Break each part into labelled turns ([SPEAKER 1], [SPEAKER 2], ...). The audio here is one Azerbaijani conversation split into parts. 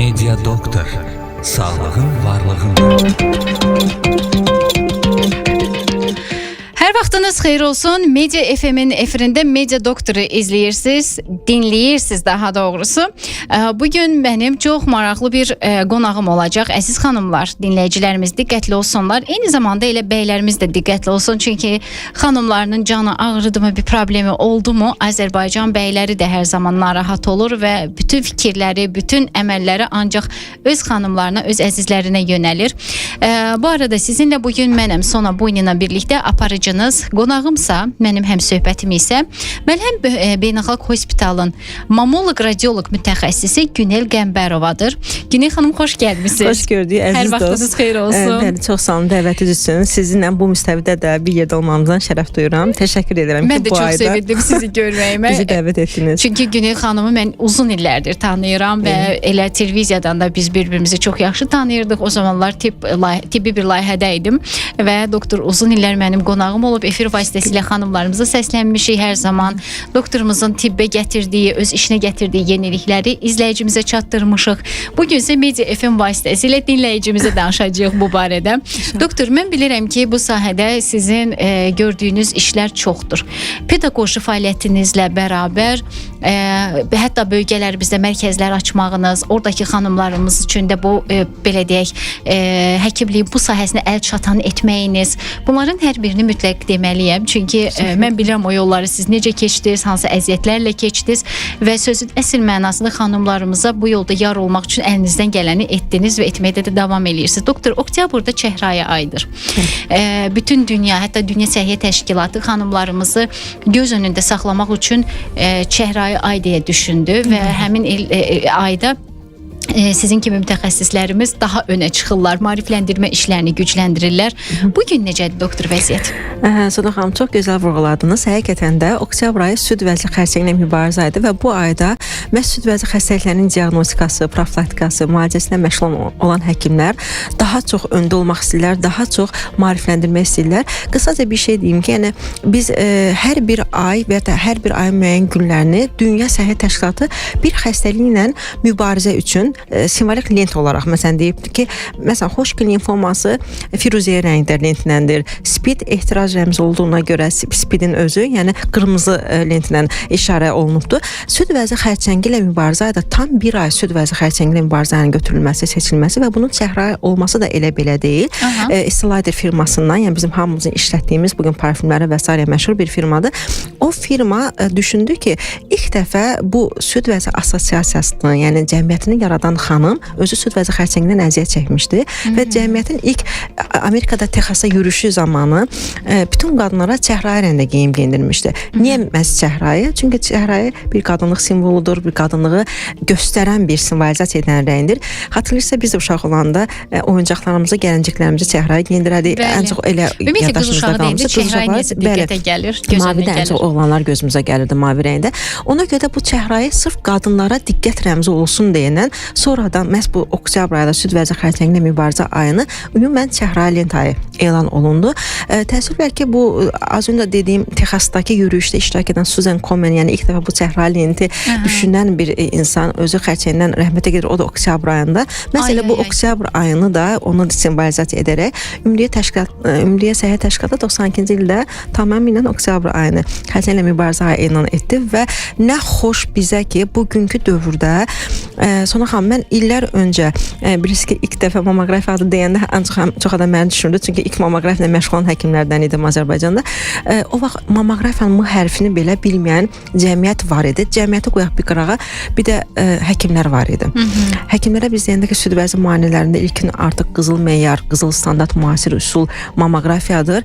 [SPEAKER 1] Media Doktor. Sağlığın varlığın.
[SPEAKER 2] Hər vaxtınız xeyir olsun. Media FM'in efirində Media Doktoru izləyirsiniz, dinləyirsiniz daha doğrusu. Bugün mənim çox maraqlı bir qonağım olacaq. Əziz xanımlar, dinləyicilərimiz diqqətli olsunlar. Eyni zamanda elə bəylərimiz də diqqətli olsun. Çünki xanımlarının canı ağrıdımı, bir problemi oldu mu, Azərbaycan bəyləri də hər zaman narahat olur və bütün fikirləri, bütün əməlləri ancaq öz xanımlarına, öz əzizlərinə yönəlir. Bu arada sizinlə bugün mənəm Sona Buynina birlikdə aparıcınız. Qonağımsa, mənim həm söhbətim isə Məlhəm Beynəlxalq Hospitalın mamoloq radioloq mütəxəssisi Günel Qəmbərovadır. Günel xanım, xoş gəlmisiniz.
[SPEAKER 3] Xoş gördük, əziz dost.
[SPEAKER 2] Hər vaxtınız xeyir olsun.
[SPEAKER 3] Bəli, çox sağ olun dəvətiniz üçün. Sizinlə bu müstəvidə də bir yerdə olmamızdan şərəf duyuram. Təşəkkür edirəm
[SPEAKER 2] mən
[SPEAKER 3] ki, bu ayda.
[SPEAKER 2] Mən də çox sevindim sizi görməyimə.
[SPEAKER 3] Bizi dəvət etdiniz.
[SPEAKER 2] Çünki Günel xanımı mən uzun illərdir tanıyıram və elə televiziyadan da biz bir-birimizi çox yaxşı tanıyırdıq. O zamanlar tibbi bir layihədə idim və doktor uzun illər mənim qonağım olub, efir vasitəsilə xanımlarımıza səslənmişik hər zaman. Doktorumuzun tibbə gətirdiyi, öz işinə gətirdiyi yenilikləri izləyicimizə çatdırmışıq. Bugün isə Media FM vasitəsilə dinləyicimizə danışacağıq bu barədə. Doktor, mən bilirəm ki, bu sahədə sizin gördüyünüz işlər çoxdur. Pedaqoji fəaliyyətinizlə bərabər hətta bölgələrimizdə mərkəzlər açmağınız, oradakı xanımlarımız üçün də bu belə deyək, həkimliyin bu sahəsinə əl çatan etməyiniz, bunların hər birini mütləq deməliyəm. Çünki mən bilirəm o yolları siz necə keçdiniz, hansı əziyyətlərlə keçdiniz və sözün əsl mənasında xanımlarımıza bu yolda yar olmaq üçün əlinizdən gələni etdiniz və etməkdə də davam edirsiniz. Doktor, oktyabrda çəhrayı aydır. Bütün dünya, hətta Dünya Səhiyyə Təşkilatı xanımlarımızı göz önündə saxlamaq üçün çəhrayı ay deyə düşündü və həmin ayda sizin kimi mütəxəssislərimiz daha önə çıxırlar, maarifləndirmə işlərini gücləndirirlər. Bugün necədir doktor vəziyyət?
[SPEAKER 3] Soda xanım, çox gözəl vurğuladınız. Həqiqətən də oktyabr ayı süd vəzi xərçəngi ilə mübarizə ayıdır və bu ayda məhz süd vəzi xəstəliklərinin diaqnostikası, profilaktikası, müalicəsinə məşğul olan həkimlər daha çox öndə olmaq istəyirlər, daha çox maarifləndirmək istəyirlər. Qısaca bir şey deyim ki, yəni biz hər bir ay və ya hər bir ayın müəyyən günlərini Dünya Səhiyyə Təşkilatı bir xəstəliklə mübarizə üçün simvolik lent olaraq, məsələn deyib ki, məsələn Hodgkin limfoması firuziyyə rəngdə lentləndir. SPID ehtiraz rəmzi olduğuna görə SPID-in özü, yəni qırmızı lentlə işarə olunubdur. Süd vəzi xərçəngi ilə mübarizə ayda tam bir ay süd vəzi xərçəngi ilə mübarizənin götürülməsi, seçilməsi və bunun çəhrayı olması da elə belə deyil. Slider firmasından, yəni bizim hamımızın işlətdiyimiz bugün parfümləri və s. məşhur bir firmadır. O firma düşündü ki, ilk dəfə bu süd vəzi assosiasiyasını, yəni cəmiyyətini yaradan xanım özü süd vəzi xərçəngindən əziyyət çəkmişdi və cəmiyyətin ilk Amerikada Texasa yürüyüşü zamanı bütün qadınlara çəhrayı rəngdə geyim giyindirmişdi. Niyə məhz çəhrayı? Çünki çəhrayı bir qadınlıq simvoludur, bir qadınlığı göstərən bir simvolizasiya edən rəngdir. Hatırlayırsa biz də uşaq olanda oyuncaqlarımızı, gəlinciklərimizi çəhrayı giyindirərdik. Ən çox elə yaddaşımızda qalmışdı.
[SPEAKER 2] Çəhrayı necə diqqətə gəlir, göz önünə gəlir.
[SPEAKER 3] Ən çox oğlanlar gözümüzə gəlirdi mavi rəngdə. Ona görə də bu çəhrayı sırf qadınlara diqqət rəmzi olsun deyəndən sonradan məhz bu oktyabr ayında süd vəzi xərçəngi ilə mübarizə ayını ümumən çəhrayı lent ayı elan olundu. Təəssüflər ki, bu az öncə dediyim Texasdakı yürüyüşdə iştirak edən Susan Komen, yəni ilk dəfə bu çəhrayı lenti düşünən bir insan özü xərçəngdən rəhmətə gedir, o da oktyabr ayında. Məsələ bu oktyabr ayını da onu simvolizasiya edərək Ümumdünya Səhiyyə Təşkilatı 92-ci ildə tamamilə oktyabr ayını xərçəng ilə mübarizə ayı elan etdi və nə xoş bizə ki, bugünkü dövrdə Sona xanım, mən illər öncə bilirsiniz ki, ilk dəfə mamoqrafiya adı deyəndə çox adam məni düşünürdü, çünki ilk mamoqrafiya ilə məşğul olan həkimlərdən idim Azərbaycanda. O vaxt mamoqrafiyanın M hərfini belə bilməyən cəmiyyət var idi. Cəmiyyəti qoyaq bir qırağa, bir də həkimlər var idi. Həkimlərə biz deyəndə ki, süd vəzi müayinələrində ilkin artıq qızıl meyar, qızıl standart müasir üsul mamoqrafiyadır.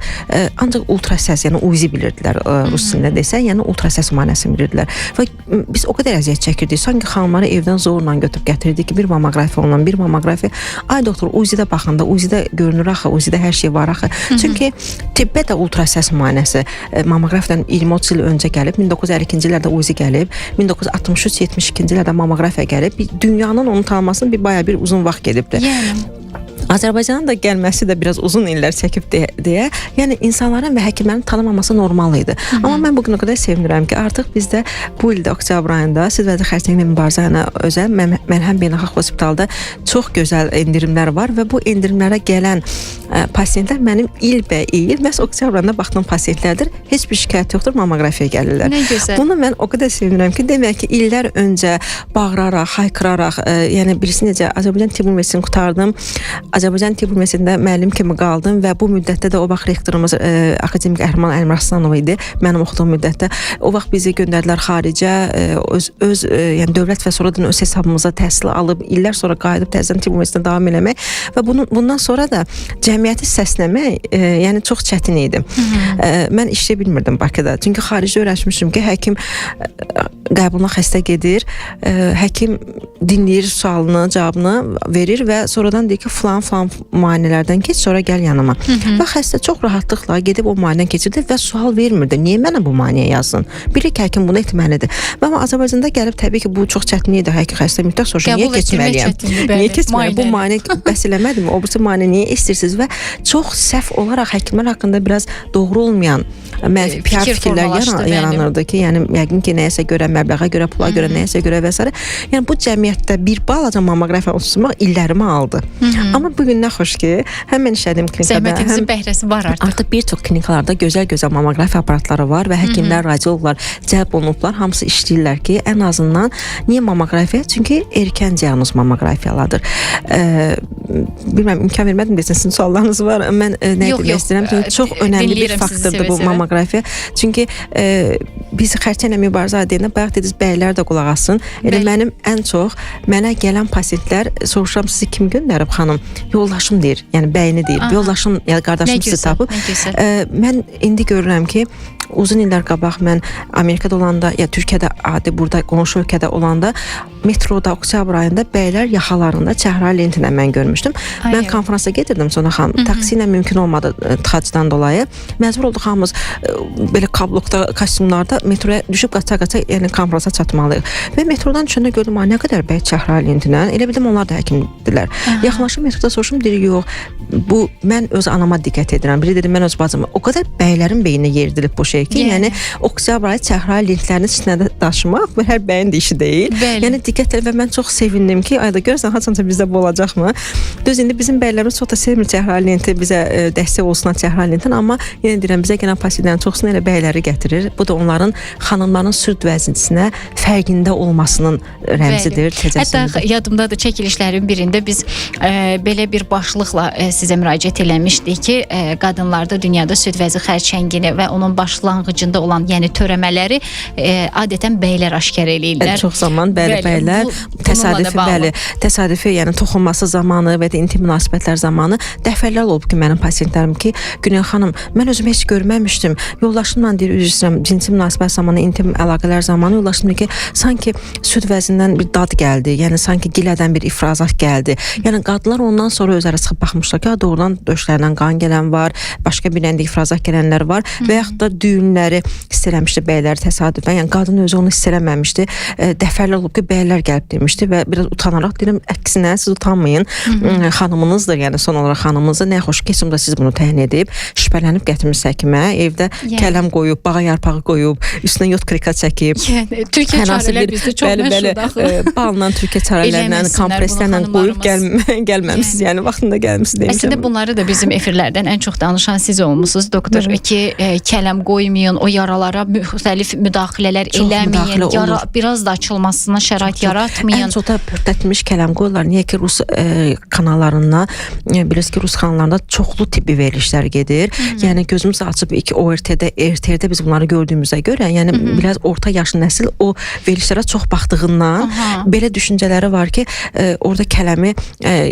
[SPEAKER 3] Ancaq ultrasəs, yəni UZI bilirdilər rus dilində desə, yəni ultrasəs müayinəsini bilirdilər. Və biz o qədər əziyyət çəkirdik, sanki xanımları evdən zorla götürüb gətirirdik ki, bir mamoqrafiya olan, bir mamoqrafiya. Ay doktor, UZI-də baxanda, UZI-də görünür axı, UZI-də hər şey var axı. Çünki tibbə də ultrasəs müayinəsi mamoqrafiyadan 20-30 il öncə gəlib, 1952-ci illərdə UZI gəlib, 1963-72-ci illərdə mamoqrafiya gəlib. Dünyanın onu tanımasının bayağı bir uzun vaxt gedibdir. Azərbaycanın da gəlməsi də biraz uzun illər çəkib deyə, yəni insanların və həkimlərin tanımaması normal idi. Amma mən bugün o qədər sevinirəm ki, artıq bizdə bu ildə oktyabr ayında süd vəzi xərçəngi mübarizə ilə özəl Məlhəm Beynəlxalq Hospitalda çox gözəl endirimlər var və bu endirimlərə gələn pasiyentlər mənim ilbəil məhz oktyabr ayında baxdığım pasiyentlərdir. Heç bir şikayət yoxdur, mammoqrafiyaya gəlirlər.
[SPEAKER 2] Nə gözəl.
[SPEAKER 3] Bunu mən o qədər sevinirəm ki, demək ki, illər öncə bağıraraq, haykıraraq, yəni birisi necə Azərbaycan Tibb Universitetini qurtardım. Azərbaycan Tibb Universitetində müəllim kimi qaldım və bu müddətdə də o vaxt rektorumuz akademik Əhriman Əlimraslanov idi. Mənim oxuduğum müddətdə o vaxt bizi göndərdilər xaricə, yəni dövlət və sonradan öz hesabımıza təhsil alıb, illər sonra qayıdıb təzədən Tibb Universitetində davam eləmək və bundan sonra da cəmiyyəti səsləmək, yəni çox çətin idi. Mən işləyə bilmirdim Bakıda. Çünki xaricdə öyrənmişdim ki, həkim qəbuluna xəstə gedir, həkim dinləyir sualını, cavabını verir və sonradan deyir ki, falan müayinələrdən keç, sonra gəl yanıma. Və xəstə çox rahatlıqla gedib o müayinədən keçirdi və sual vermirdi. Niyə mənə bu müayinəyə yazsın? Bilir ki, həkim bunu etməlidir. Və amma Azərbaycanda gəlib təbii ki, bu çox çətin idi. Həkim xəstə mütləq soruşur, niyə keçməliyəm? Niyə keçməliyəm? Bu müayinə bəs eləmədimi? O birisi müayinə niyə istəyirsiniz? Və çox səhv olaraq həkimlər haqqında biraz doğru olmayan PR fikirlər yaranırdı ki, yəni yəqin ki, nəyəsə görə, məbləğə görə, pula görə, nəyəsə görə və s. Yəni bu cəmiyyətdə bir balaca mammoqrafiya oturmaq illərimi aldı. Amma bugün nə xoş ki, həmən işlədim klinikada.
[SPEAKER 2] Zəhmətimizin bəhrəsi var artıq.
[SPEAKER 3] Artıq bir çox klinikalarda gözəl mammoqrafiya aparatları var və həkimlər, radiologlar cəlb olunublar, hamısı işləyirlər ki, ən azından niyə mammoqrafiya? Çünki erkən diaqnoz mammoqrafiyalardır. Bilməm, imkan vermədim desin, sizin suallarınız var. Mən nə demək istəyirəm? Çünki çox önəmli bir faktordur bu mammoqrafiya. Çünki biz xərçənglə mübarizə adıyla bayaq dediniz, bəylər də qulaq asın. Elə mənim ən çox mənə gələn pasiyentlər soruşuram, sizi kim göndərib xanım? Yoldaşım deyir, yəni bəyini deyir. Yoldaşım, yəni qardaşım sizi tapıb. Mən indi görürəm ki, uzun illər qabaq mən Amerikada olanda, ya Türkiyədə adi burada qonşu ölkədə olanda metroda oktyabr ayında bəylər yaxalarında çəhrayı lentinə mən görmüşdüm. Mən konfransa gedirdim sonra taksi ilə mümkün olmadı tıxacdan dolayı. Məcbur olduq hamımız belə kablokda, kostyumlarda metroya düşüb qaça-qaça yəni konfransa çatmalıyıq. Və metrodan düşəndə gördüm, nə qədər bəy çəhrayı lentinə. Elə bildim onlar da həkimdirlər. Yaxınlaşıb metroda soruşum, deyir, yox, bu mən öz anama diqqət edirəm. Biri dedi, mən öz bacıma. O qədər bəylərin beyninə yeridilib bu şey ki, yəni oktyabr ayı çəhrayı lentlərini içində daşımaq bu hər bəyin də işi deyil. Yəni diqqət edin və mən çox sevindim ki, ayda görürsən, haçanca bizdə bu olacaqmı? Düz indi bizim bəylərimiz çox da sevmir çəhrayı lenti, bizə dəstək olsun çəhrayı lentin, amma yenə deyirəm, bizə gələn pasientlərin çoxsunu elə bəyləri gətirir. Bu da onların xanımların süd vəzinçisinə fərqində olmasının rəmzidir.
[SPEAKER 2] Hətta yadımdadır, çəkilişlərin birində biz belə bir başlıqla sizə müraciət eləmişdik ki, qadınlarda dünyada süd vəzi xərçəngini və onun başlanğıcında olan, yəni törəmələri adətən bəylər aşkar eləyirlər.
[SPEAKER 3] Çox zaman bəylər təsadüfi, yəni toxunması zamanı və ya intim münasibətlər zamanı dəfələrlə olub ki, mənim pasientlərim ki, Günel xanım, mən özümü heç görməmişdim. Yoldaşımla deyir, üzrəm, cinsi münasibət zamanı, intim əlaqələr zamanı yoldaşım deyir ki, sanki süd vəzindən bir dad gəldi, yəni sanki gilədən bir ifrazat gəldi. Yəni qadınlar ondan sonra özləri çıxıb baxmışlar ki, doğrudan döşlərindən qan gələn var, başqa bir rəndə ifrazat gələnlər var və yaxud da düyünləri hiss eləmişdi bəylər təsadüfən. Yəni qadın özü onu hiss eləməmişdi. Dəfələrlə olub ki, bəylər gəlib demişdi və biraz utanaraq deyirəm, əksinə siz utanmayın. Xanımınızdır, yəni son olaraq xanımınızdır. Nə xoş ki, da siz bunu təyin edib, şübhələnib gətirmiş həkimə, evdə kələm qoyub, bağa yarpağı qoyub, üstünə yod krika çəkib.
[SPEAKER 2] Yəni Türkiyə çarələr bizdə çox məşhurdur axı.
[SPEAKER 3] Balla Türkiyə çarələrlə, kompreslərlə qoyub gəlməmisiniz. Yəni vaxtında gəlmisiniz demişəm.
[SPEAKER 2] Əslində bunları da bizim efirlərdən ən çox danışan siz olmusunuz, doktor, ki, kələm qoymayın, o yaralara müxtəlif müdaxilələr eləməyin, yara biraz da açılmasına şərait yaratmayın.
[SPEAKER 3] Ən çox da pörtətmiş kələm qoyurlar. Niyə ki, Rus kanallarına, bilirsiniz ki, Rus kanallarında çoxlu tibbi verilişlər gedir. Yəni gözümüz açıb RT-də biz bunları gördüyümüzə görə, yəni biraz orta yaşlı nəsil o verilişlərə çox baxdığından belə düşüncələri var ki, orada kələmi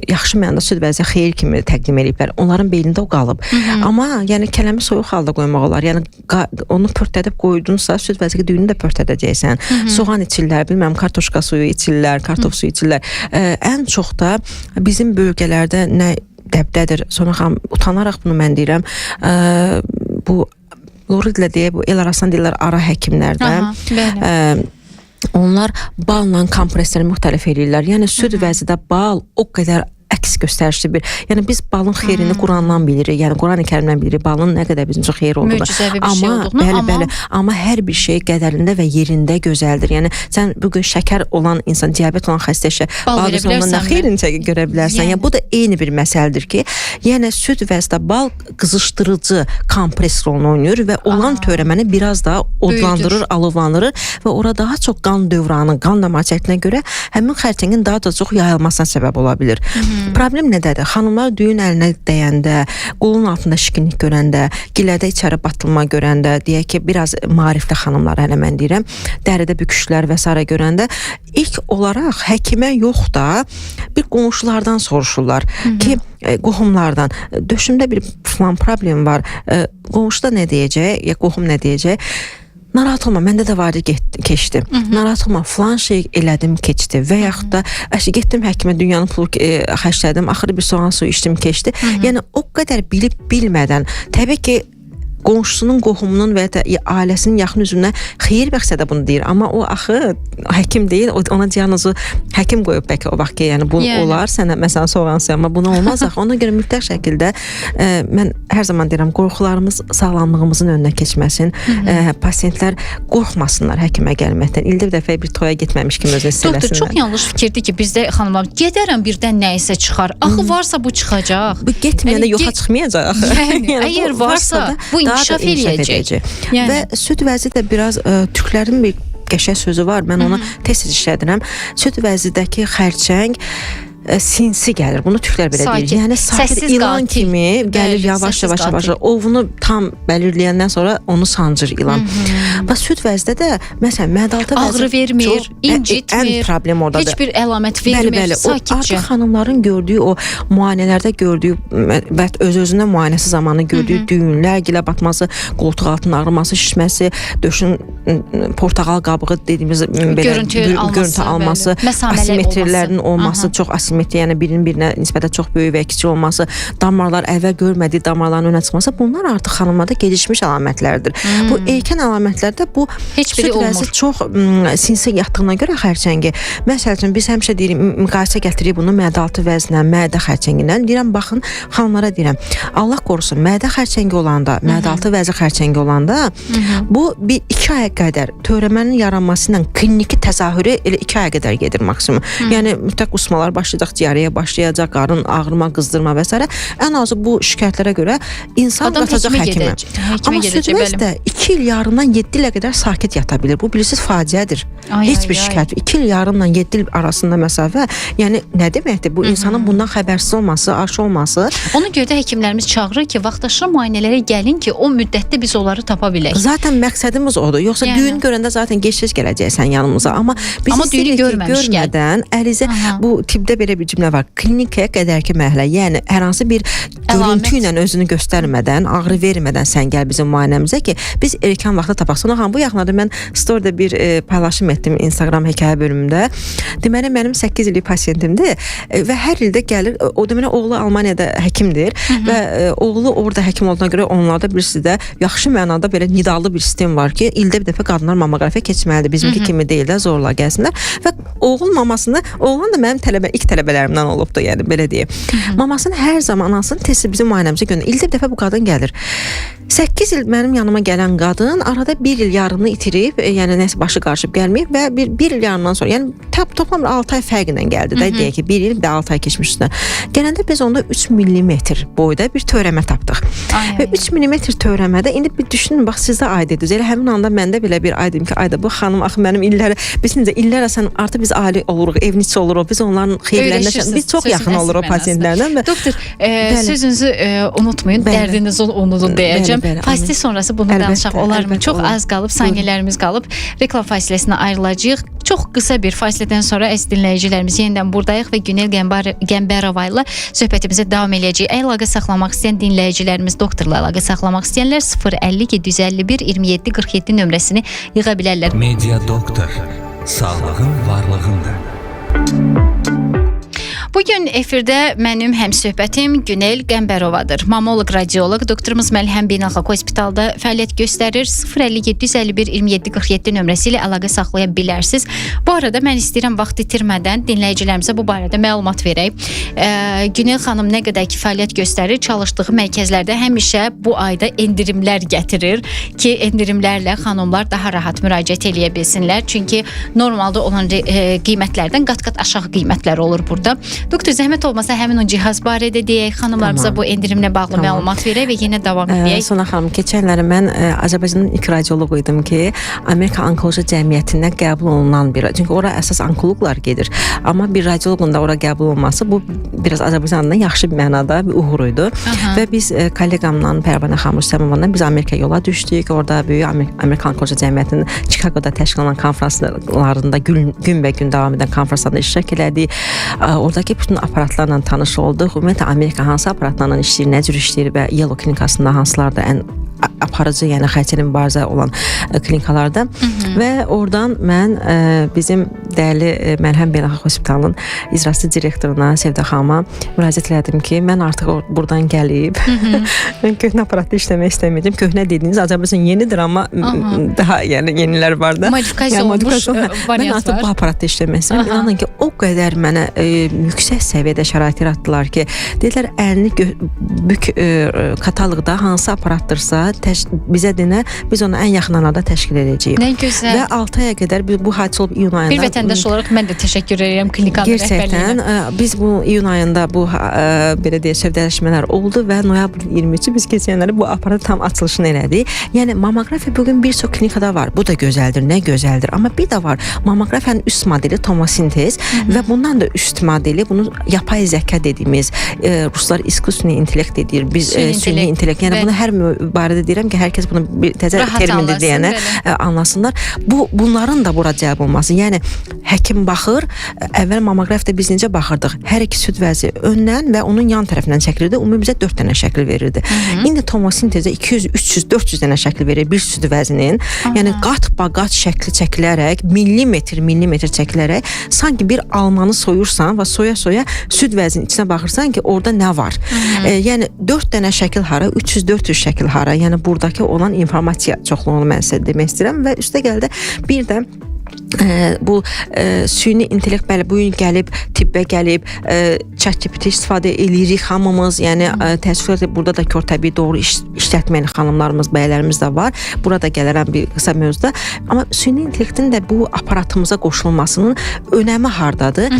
[SPEAKER 3] yaxşı mənada süd vəzi xeyir kimi təqdim ediblər. Onların beynində o qalıb. Amma yəni kələmi soyuq halda qoymaq olar. Yəni onu pörtədib qoydunsa, süd vəzi düyünü də pörtədəcəksən. Soğan içirlər, bilməm, kartoşka suyu içirlər, kartof suyu içirlər. Ən çox da bizim bölgələrdə nə dəbdədir, sonra utanaraq bunu mən deyirəm, bu Loridlə deyə, bu el arasından deyirlər ara həkimlərdə. Onlar balla kompresləri müxtəlif eləyirlər. Yəni süd vəzidə bal o qədər əks göstərişli bir. Yəni biz balın xeyrini Qurandan bilirik. Yəni Qurani-Kərimdən bilirik balın nə qədər bizim üçün xeyir olduğunu.
[SPEAKER 2] Möcüzəvi bir şey olduğunu,
[SPEAKER 3] bəli, amma hər bir şey qədərində və yerində gözəldir. Yəni sən bu gün şəkər olan insan, diabet olan xəstəyə
[SPEAKER 2] bal verə bilərsən,
[SPEAKER 3] nə xeyrini görə bilərsən. Yəni bu da eyni bir məsələdir ki, yəni süd vəzdə bal qızışdırıcı kompres rolunu oynayır və olan törəməni biraz daha odlandırır, alovlandırır və ora daha çox qan dövranı, qan damar çəkdiyinə görə həmin xərçəngin daha da çox yayılmasına səbəb ola bilər. Problem nədədir? Xanımlar düyün əlinə dəyəndə, qolun altında şikinlik görəndə, gilədə içəri batılma görəndə, deyək ki, biraz maarifli xanımlar hələ mən deyirəm, dəridə büküşlər və s. görəndə ilk olaraq həkimə yox da bir qonşulardan soruşurlar ki, qohumlardan döşümdə bir falan problem var, qonşu da nə deyəcək, ya qohum nə deyəcək? Narahat olma, məndə də vardı keçdi. Narahat olma, falan şey elədim, keçdi. Və yaxud da getdim həkimə, dünyanın pulu xərclədim, axırı bir soğan suyu içdim, keçdi. Yəni o qədər bilib bilmədən, təbii ki, qonşusunun, qohumunun və ya ailəsinin yaxın üzvünə xeyir məqsədə bunu deyir. Amma o axı həkim deyil, ona diagnozu həkim qoyub bəlkə o vaxt ki, yəni bu olar sənə məsələn soğan suyu, amma bunu olmaz axı. Ona görə mütləq şəkildə mən hər zaman deyirəm, qorxularımız sağlamlığımızın önünə keçməsin. Pasiyentlər qorxmasınlar həkimə gəlməkdən. İldə bir dəfə bir toya getməmiş kimi özünü hiss eləsinlər.
[SPEAKER 2] Doktor, çox yanlış fikirdir ki, bizdə xanımlar gedərəm birdən nə isə çıxar. Axı varsa bu çıxacaq.
[SPEAKER 3] Bu getməyəndə yoxa çıxmayacaq axı.
[SPEAKER 2] Yəni əgər varsa bu inkişaf eləyəcək.
[SPEAKER 3] Və süd vəzi də biraz türklərin bir qəşəng sözü var. Mən onu tez-tez işlədirəm. Süd vəzidəki xərçəng sinsi gəlir. Bunu türklər belə deyir. Yəni sakit ilan kimi gəlir yavaş-yavaş ovunu tam bəlirləyəndən sonra onu sancır ilan. Və süd vəzdə də məsələn mədalta vəzi
[SPEAKER 2] ağrı vermir, incitmir.
[SPEAKER 3] Ən problem ordadır.
[SPEAKER 2] Heç bir əlamət vermir, sakitcə.
[SPEAKER 3] Artıq xanımların gördüyü o müayinələrdə gördüyü və öz-özünə müayinəsi zamanı gördüyü düyünlər, gilə batması, qoltuq altının ağrıması, şişməsi, döşün portağal qabığı dediyimiz belə görüntü alması, asimetrilərin olması, çox asimetri, yəni birinin birinə nisbətən çox böyük və kiçik olması, damarlar əvvəl görmədiyi damarların önə çıxması, bunlar artıq xanımlarda gecikmiş əlamətlərdir. Bu erkən əlamətlərdə bu süd vəzi çox sinsi yatdığına görə xərçəngi. Məsəl üçün biz həmişə deyirik, müqayisə gətiririk bunu mədə-altı vəzinə, mədə xərçəngindən. Deyirəm, baxın, xanımlara deyirəm, Allah qorusun, mədə xərçəngi olanda, mədə-altı vəzi xərçəngi olanda bu bir 2 aya qədər törəmənin yaranması ilə kliniki təzahürü elə 2 aya qədər gedir maksimum. Yəni mütləq qusmalar başlayacaq, diareya başlayacaq, qarın ağrıma, qızdırma və s. Ən azı bu şikayətlərə görə insan qatacaq həkimə. Amma süd vəzdə 2 il yarımdan 7 ilə qədər sakit yata bilir. Bu bilirsiniz faciədir. Heç bir şikayət. 2 il yarımla 7 il arasında məsafə, yəni nə deməkdir? Bu insanın bundan xəbərsiz olması, aşı olması.
[SPEAKER 2] Ona görə də həkimlərimiz çağırır ki, vaxtaşırı müayinələrə gəlin ki, o müddətdə biz onları tapa bilək.
[SPEAKER 3] Zaten məqsədimiz odur. Yoxsa düyün görəndə zaten gec-tez gələcəksən yanımıza. Amma biz
[SPEAKER 2] düyünü görmədən
[SPEAKER 3] ərizə bu tibdə belə bir cümlə var. Klinikaya qədərki mərhələ, yəni hər hansı bir görüntü ilə özünü göstərmədən, ağrı vermədən sən gəl bizim müayinəmizə ki, biz erkən vaxtda tapaq. Sonra bu yaxınlarda mən storyda bir paylaşım etdim Instagram hekayə bölümündə. Deməli mənim 8 illik pasiyentimdir və hər ildə gəlir. O deməli oğlu Almaniyada həkimdir və oğlu orada həkim olduğuna görə onlarda bilirsiniz də yaxşı mənada belə nidalı bir sistem var ki, ildə bir dəfə qadınlar mammoqrafiya keçməlidir. Bizimki kimi deyil də, zorla gəlsinlər və oğul mamasını, oğlan da mənim ilk tələbələrimdən olubdu, yəni belə deyim. Mamasını hər zaman anasını tez bizim müayinəmizə göndərir. İldə bir dəfə bu qadın gəlir. 8 il mənim yanıma gələn qadın arada 1 il yarımını itirib, yəni nəsə başı qarışıb gəlməyib və bir il yarımdan sonra, yəni toplam 6 ay fərqlə gəldi də, deyək ki, 1 il və 6 ay keçmiş üstündən. Gələndə biz onda 3 millimetr boyda bir törəmə tapdıq. Və 3 millimetr törəmədə indi bir düşünün, bax sizdə aydındır. Elə həmin anda məndə belə bir aydınım ki, ayda bu xanım axı mənim illərə, biz necə illərə sən artıq biz ailə oluruq, evin içi oluruq, biz onların xeyirlərinə, biz çox yaxın oluruq pasientlərdən.
[SPEAKER 2] Doktor, sözünüzü unutmayın, dərdinizi unudun deyəcəm. Fasilə sonrası bunu danışaq olarmı? Çox az qalıb, saniyələrimiz qalıb. Reklam fasiləsinə ayrılacağıq. Çox qısa bir fasilədən sonra əziz dinləyicilərimiz yenidən buradayıq və Günel Qəmbərova ilə söhbətimizə davam edəcəyik. Əlaqə saxlamaq istəyən dinləyicilərimiz, doktorla əlaqə saxlamaq istəyənlər 050 751 27 47 nömrəsini yığa bilərlər.
[SPEAKER 1] Media Doktor, sağlığın varlığındır.
[SPEAKER 2] Bugün efirdə mənim həmsöhbətim Günel Qəmbərovadır. Mamoloq, radioloq, doktorumuz Məlhəm Beynəlxalq Hospitalda fəaliyyət göstərir. 050-751-2747 nömrəsi ilə əlaqə saxlaya bilərsiniz. Bu arada mən istəyirəm vaxt itirmədən dinləyicilərimizə bu barədə məlumat verək. Günel xanım nə qədər ki fəaliyyət göstərir, çalışdığı mərkəzlərdə həmişə bu ayda endirimlər gətirir ki, endirimlərlə xanımlar daha rahat müraciət eləyə bilsinlər. Çünki normalda olan qiymətlərdən qat-qat aşağı qiymətlər olur burada. Doktor, zəhmət olmasa həmin o cihaz barədə deyək, xanımlarımıza bu endirimlə bağlı məlumat verək və yenə davam edək.
[SPEAKER 3] Sona xanım, keçənləri mən Azərbaycanın ilk radioloq idim ki, Amerika Onkoloji Cəmiyyətindən qəbul olunan bir, çünki ora əsas onkoloqlar gedir. Amma bir radioloqun da ora qəbul olması bu biraz Azərbaycandan yaxşı bir mənada bir uğur idi. Və biz kolleqamla Pərvanə xanım Rüstəmovla biz Amerika yola düşdük. Orada böyük Amerika Onkoloji Cəmiyyətinin Chicago'da təşkil olunan konfranslarında gün və gün davam edən konfranslarda iştirak elədik. Oradakı bütün aparatlarla tanış olduq. Ümumiyyətlə Amerika hansı aparatlarla işləyir, nə cür işləyir və Yellow klinikasında hansılar da ən aparıcı, yəni xərçəli mübarizə olan klinikalarda və oradan mən bizim dəyərli Məlhəm Beynəlxalq Hospitalının icraçı direktoruna Sevda xanıma müraciət elədim ki, mən artıq buradan gəlib mən köhnə aparatda işləmək istəməyəcəm. Köhnə dediyiniz Azərbaycan yenidir, amma daha yəni yenilər var da.
[SPEAKER 2] Modifikasiya olmuş variant var.
[SPEAKER 3] Mən artıq bu aparatda işləmək istəyirəm. İnanın ki, o qədər mənə yüksək səviyyədə şərait yaratdılar ki, dedilər əlini kataloqda hansı aparatdırsa bizə denə, biz onu ən yaxın anada təşkil edəcəyik.
[SPEAKER 2] Nə gözəl.
[SPEAKER 3] Və 6 aya qədər bu hadisə olub iyun ayında.
[SPEAKER 2] Bir vətəndaş olaraq mən də təşəkkür edirəm klinikanın rəhbərliyinə.
[SPEAKER 3] Gerçəkdən biz bu iyun ayında bu belə deyək sövdələşmələr oldu və noyabr 23-ü biz keçənləri bu aparatın tam açılışını elədik. Yəni mammografiya bugün bir çox klinikada var. Bu da gözəldir, nə gözəldir. Amma bir də var mammografiyanın üst modeli tomosintez və bundan da üst modeli bunu yapay zəka dediyimiz ruslar iskusni intellekt deyir. Biz süni intellekt. Yəni bunu hər barədə deyirəm ki, hər kəs bunu bir təzə termindir deyənə anlasınlar. Bunların da bura cəlb olması. Yəni həkim baxır, əvvəl mammoqrafiyada biz necə baxırdıq? Hər iki süd vəzi öndən və onun yan tərəfindən çəkilirdi. Ümumi bizə 4 dənə şəkil verirdi. İndi tomosintezə 200, 300, 400 dənə şəkil verir bir süd vəzinin. Yəni qat-baqat şəkli çəkilərək, millimetr çəkilərək sanki bir almanı soyursan və soya-soya süd vəzinin içinə baxırsan ki, orada nə var? Yəni 4 dənə şəkil hara, 300-400 şəkil hara? Yəni buradakı olan informasiya çoxluğunu mən sizə demək istəyirəm və üstə gəldi bir də bu süni intellekt bəli bu gün gəlib, tibbə gəlib, ChatGPT istifadə eləyirik hamımız. Yəni təəssüflər burada da kör təbii doğru işlətməyən xanımlarımız, bəylərimiz də var. Burada gələrəm bir qısa mövzuda. Amma süni intellektin də bu aparatımıza qoşulmasının önəmi hardadır?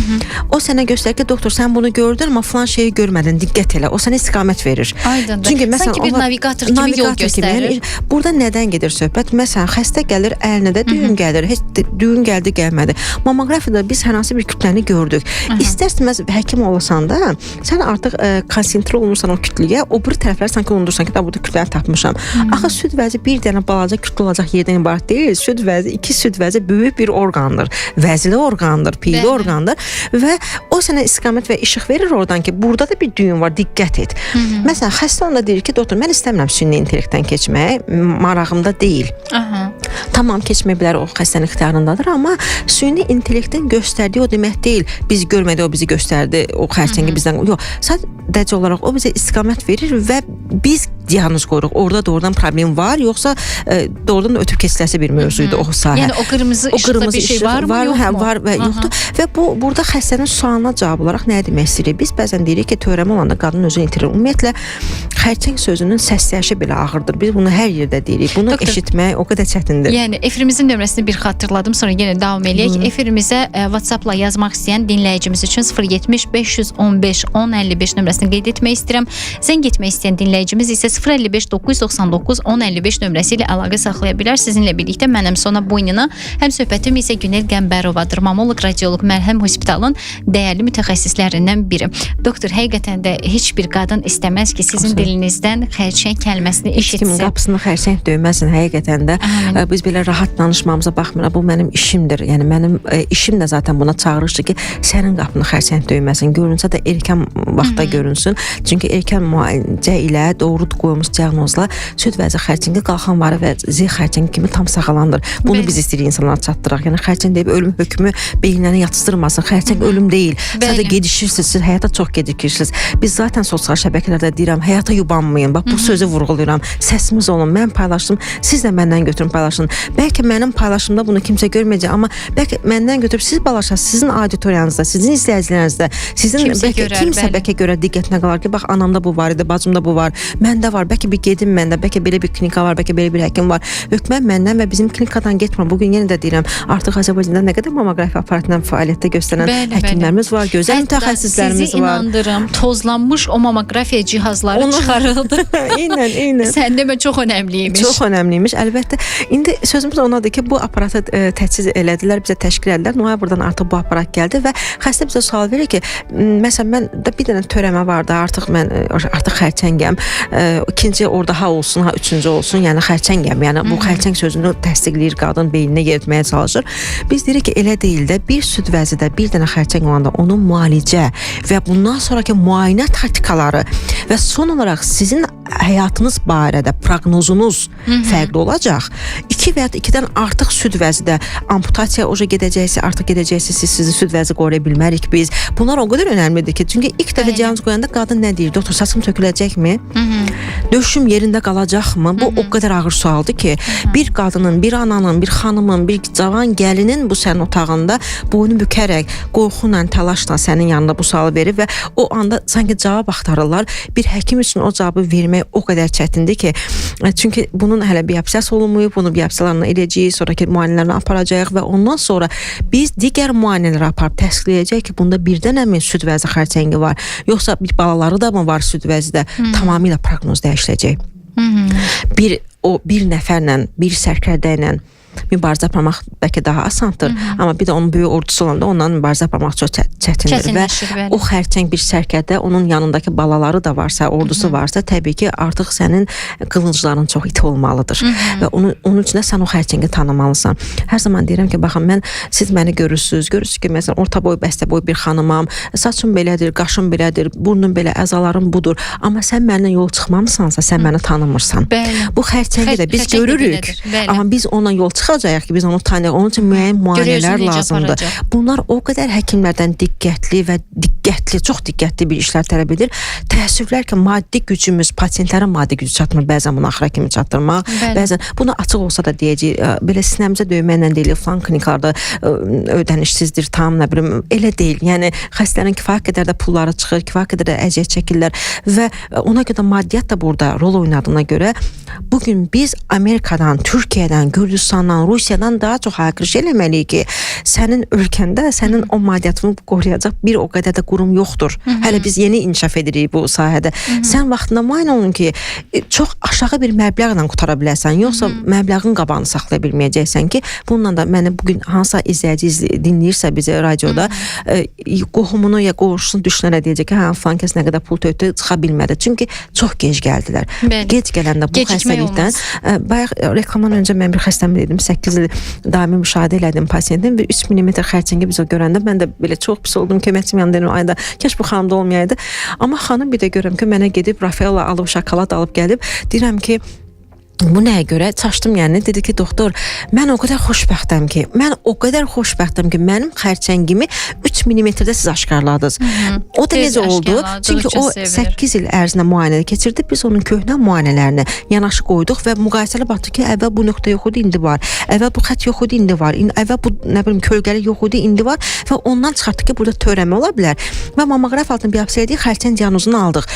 [SPEAKER 3] O sənə göstərir ki, doktor sən bunu gördün, amma falan şeyi görmədin, diqqət elə. O sənə istiqamət verir.
[SPEAKER 2] Aydındır.
[SPEAKER 3] Çünki məsələn
[SPEAKER 2] sanki bir navigator kimi yol göstərir.
[SPEAKER 3] Yəni, burada nədən gedir söhbət? Məsələn, xəstə gəlir, əlinə də düyün gəlir. Heç düyün gəldi, gəlmədi. Mammografiyada biz hər hansı bir kütləni gördük. İstərsiniz həkim olasan da, sən artıq konsentrə olunursan o kütləyə, o bir tərəflər sanki unudursan ki, da burada kütləni tapmışam. Axı süd vəzi bir dənə balaca kütlə olacaq yerdən ibarət deyil. Süd vəzi, iki süd vəzi böyük bir orqandır. Vəzli orqandır, piyli orqandır və o sənə istiqamət və işıq verir oradan ki, burada da bir düyün var, diqqət et. Məsələn, xəstə onda deyir ki, doktor, mən istəmirəm süni intellektdən keçmək, marağımda deyil. Tamam, keçmək bilər, o xəstənin ixtiyarındadır, amma süni intellektin göstərdiyi o demək deyil. Biz görmədi, o bizi göstərdi, o xərçəngi bizdən. Yox, sadəcə olaraq o bizə istiqamət verir və biz diaqnoz qoyuruq. Orada doğrudan problem var, yoxsa doğrudan ötüb keçiləsi bir mövzuydu o sahə.
[SPEAKER 2] Yəni o qırmızı işıqda bir şey var mı, yoxmu?
[SPEAKER 3] Hə, var və yoxdur. Və burada xəstənin sualına cavab olaraq nə demək istəyirik? Biz bəzən deyirik ki, törəmə olanda qadın özünü itirir. Ümumiyyətlə, xərçəng sözünün səsləyişi belə ağırdır. Biz bunu hər yerdə deyirik. Bunu eşitmək o qədər çətindir.
[SPEAKER 2] Yəni efirimizin nömrəsini bir xatırladım, sonra yenə davam eləyək. Efirimizə WhatsApp-la yazmaq istəyən dinləyicimiz üçün 070 515 1055 nömrəsini qeyd etmək istəyirəm. Zəng etmək istəyən dinləyicimiz isə 055 999 1055 nömrəsi ilə əlaqə saxlaya bilər. Sizinlə birlikdə mənəm Sona Boynina, həm söhbətim isə Günel Qəmbərovadır. Mamoloq, radioloq, Məlhəm Hospitalın dəyərli mütəxəssislərindən biri. Doktor, həqiqətən də heç bir qadın istəməz ki, sizin dilinizdən xərçəng kəlməsini eşitsin.
[SPEAKER 3] Kimin qapısını xərçəng döyməsin, həqiqətən də. Biz belə rahat danışmamıza baxmırıq. Bu mənim işimdir. Yəni mənim işim də zaten buna çağırışdır ki, sənin qapını xərçəng döyməsin. Görünsə də erkən vaxtda görünsün. Çünki erkən müalicə ilə doğru qoyulmuş diaqnozla süd vəzi xərçəngi, qalxan varı və Z xərçəngi kimi tam sağalandır. Bunu biz istəyirik insanlara çatdıraq. Yəni xərçəng deyib ölüm hökmü beyinlərini yatızdırmasın. Xərçəng ölüm deyil. Sadəcə gedişirsiniz, siz həyata çox gedikirsiniz. Biz zaten sosial şəbəkələrdə deyirəm, həyata yubanmayın. Bax bu sözü vurğulayıram. Səsimiz olun. Mən paylaşdım, siz də məndən götürün paylaşın. Bəlkə mənim paylaşımda bunu kimsə görməyəcək, amma bəlkə məndən götürüb siz paylaşasınız. Sizin auditoriyanızda, sizin izləyicilərinizdə, sizin kimsə bəlkə görə diqqətinə qalar ki, bax anamda bu var idi, bacımda bu var, məndə var. Bəlkə bir gedim məndə, bəlkə belə bir klinika var, bəlkə belə bir həkim var. Hökmən məndən və bizim klinikadan getmir. Bu gün yenə də deyirəm, artıq Azərbaycanda nə qədər mammoqrafiya aparatından fəaliyyətdə göstərən həkimlərimiz var, gözəl mütəxəssislərimiz var.
[SPEAKER 2] Sizi inandırım, tozlanmış o mammoqrafiya cihazları çıxarıldı.
[SPEAKER 3] Eynən.
[SPEAKER 2] Sən demə çox önəmliymiş.
[SPEAKER 3] Çox önəmliymiş, əlbəttə. İndi sözümüz onadır ki, bu aparatı təchiz elədilər, bizə təşkil edilər. Noyabrdan artıq bu aparat gəldi və xəstə bizə sual verir ki, məsələn mən də bir dənə törəmə vardı, artıq xərçəngəm. İkinci orada ha olsun, ha üçüncü olsun, yəni xərçəngəm. Yəni bu xərçəng sözünü təsdiqləyir, qadın beyninə yeritməyə çalışır. Biz deyirik ki, elə deyil də, bir süd vəzidə bir dənə xərçəng olanda onun müalicə və bundan sonraki müayinə taktikaları və son olaraq sizin həyatınız barədə proqnozunuz fərqli olacaq. 2 və ya 2-dən artıq süd vəzidə amputasiya oca gedəcəksə, artıq gedəcəksə sizi süd vəzi qoruya bilmərik biz. Bunlar o qədər önəmlidir ki, çünki ilk dəfə diaqnoz qoyanda qadın nə deyir? Doktor, saçım töküləcəkmi? Döşüm yerində qalacaqmı? Bu o qədər ağır sualdır ki, bir qadının, bir ananın, bir xanımın, bir cavan gəlinin bu sənin otağında boynu bükərək, qorxuyla, təlaşla sənin yanında bu sualı verir və o anda sanki cavab axtarırlar. Bir həkim üçün o cavabı vermək o qədər çətindir ki, çünki bunun hələ biopsiyası olunmayıb, bunu biopsiyalarını eləyəcəyik, sonraki müayinələrini aparacağıq və ondan sonra biz digər müayinələri aparıb təsdiqləyəcək ki, bunda birdən əmin süd vəzi xərçəngi var, yoxsa bir balaları da mı var süd vəzidə, tamamilə proqnoz dəyişiləcək. Bir nəfərlə, bir sərkərdə ilə mübarizə aparmaq bəlkə daha asandır, amma bir də onun böyük ordusu olanda ondan mübarizə aparmaq çox çətindir və o xərçəng bir sərkərdə onun yanındakı balaları da varsa, ordusu varsa, təbii ki, artıq sənin qılıncların çox iti olmalıdır və onun üçün də sən o xərçəngi tanımalısan. Hər zaman deyirəm ki, baxın, siz məni görürsünüz ki, məsələn, orta boy, bəstə boy bir xanımam, saçım belədir, qaşım belədir, burnum belə, əzalarım budur, amma sən məndən yol çıxmamısansa, sən məni tanımırsan. Bu xərçəngi də biz görürük, amma biz onunla yol çıxacaq ki, biz onu tanıyaq. Onun üçün müəyyən müayinələr lazımdır. Bunlar o qədər həkimlərdən çox diqqətli bir işlər tələb edir. Təəssüflər ki, maddi gücümüz, pasientlərin maddi gücü çatmır. Bəzən bunu axıra kimi çatdırmaq, bəzən bunu açıq olsa da deyəcək, belə sinəmizə döyməklə deyilir, falan klinikalarda ödənişsizdir, tam nə bilim, elə deyil. Yəni, xəstələrin kifayət qədər də pulları çıxır, kifayət qədər də əziyyət çəkirlər və ona görə maddiyyat da burada rol oynadığına görə bugün biz Amerikadan, Türkiyədən, Gürcüstandan, Rusiyadan daha çox haykırış eləməliyik ki, sənin ölkəndə sənin o maddiyyatını qoruyacaq bir o qədər də qurum yoxdur. Hələ biz yeni inkişaf edirik bu sahədə. Sən vaxtında müayinə olun ki, çox aşağı bir məbləğlə qutara bilərsən, yoxsa məbləğin qabağını saxlaya bilməyəcəksən ki, bununla da məni bugün hansısa izləyici dinləyirsə bizi radioda, qohumunu ya qonşusunu düşünərək deyəcək ki, falan kəs nə qədər pul tökdü, çıxa bilmədi. Çünki çox gec gəldilər. Gec gələndə bu xəstəlikdən, bayaq reklamdan öncə mən bir xəstəmi dedim, 8 il daimi müşahidə elədim pasiyentin və 3 mm xərçəngi biz o görəndə mən də belə çox pis oldum, köməkçim yanında dedim, ayda keş bu xanımda olmayaydı. Amma xanım bir də görürəm ki, mənə gedib Rafaela alıb, şokolad alıb gəlib, deyirəm ki, bu nəyə görə? Çaşdım yəni, dedi ki, doktor, mən o qədər xoşbəxtəm ki, mənim xərçəngimi 3 mm-də siz aşkarladınız. O da necə oldu? Çünki o 8 il ərzində müayinədə keçirdi, biz onun köhnə müayinələrini yanaşı qoyduq və müqayisələ baxdıq ki, əvvəl bu nöqtə yox idi, indi var. Əvvəl bu xət yox idi, indi var. Əvvəl bu, nə bilim, kölgəli yox idi, indi var və ondan çıxartdıq ki, burada törəmə ola bilər və mammoqraf altında biopsiya edirik, xərçəng diaqnozunu aldıq.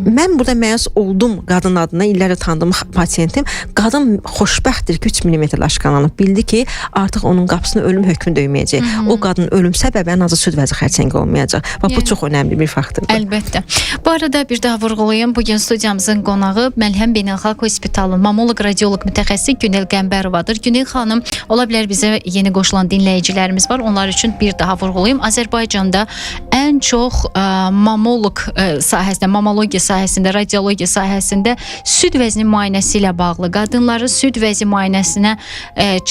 [SPEAKER 3] Mən burada məyus oldum qadın adına, illərlə tanıdığım pasiyentim. Qadın xoşbəxtdir ki, 3 mm aşkarlanıb, bildi ki, artıq onun qapısını ölüm hökmü döyməyəcək. O qadın ölüm səbəbi ən azı süd vəzi xərçəngi olmayacaq. Bu çox önəmli bir faktordur.
[SPEAKER 2] Əlbəttə. Bu arada bir daha vurğulayım, bugün studiyamızın qonağı Məlhəm Beynəlxalq Hospitalının mamoloq radioloq mütəxəssisi Günel Qəmbərovadır. Günel xanım, ola bilər bizə yeni qoşulan dinləyicilərimiz var. Onlar üçün bir daha vurğulayım. Azərbaycanda ən çox mamoloq sahəsində, mamologiya sahəsində, radiologiya sahəsində süd vəzni müayinəsi ilə bağlı, qadınları süd vəzi müayinəsinə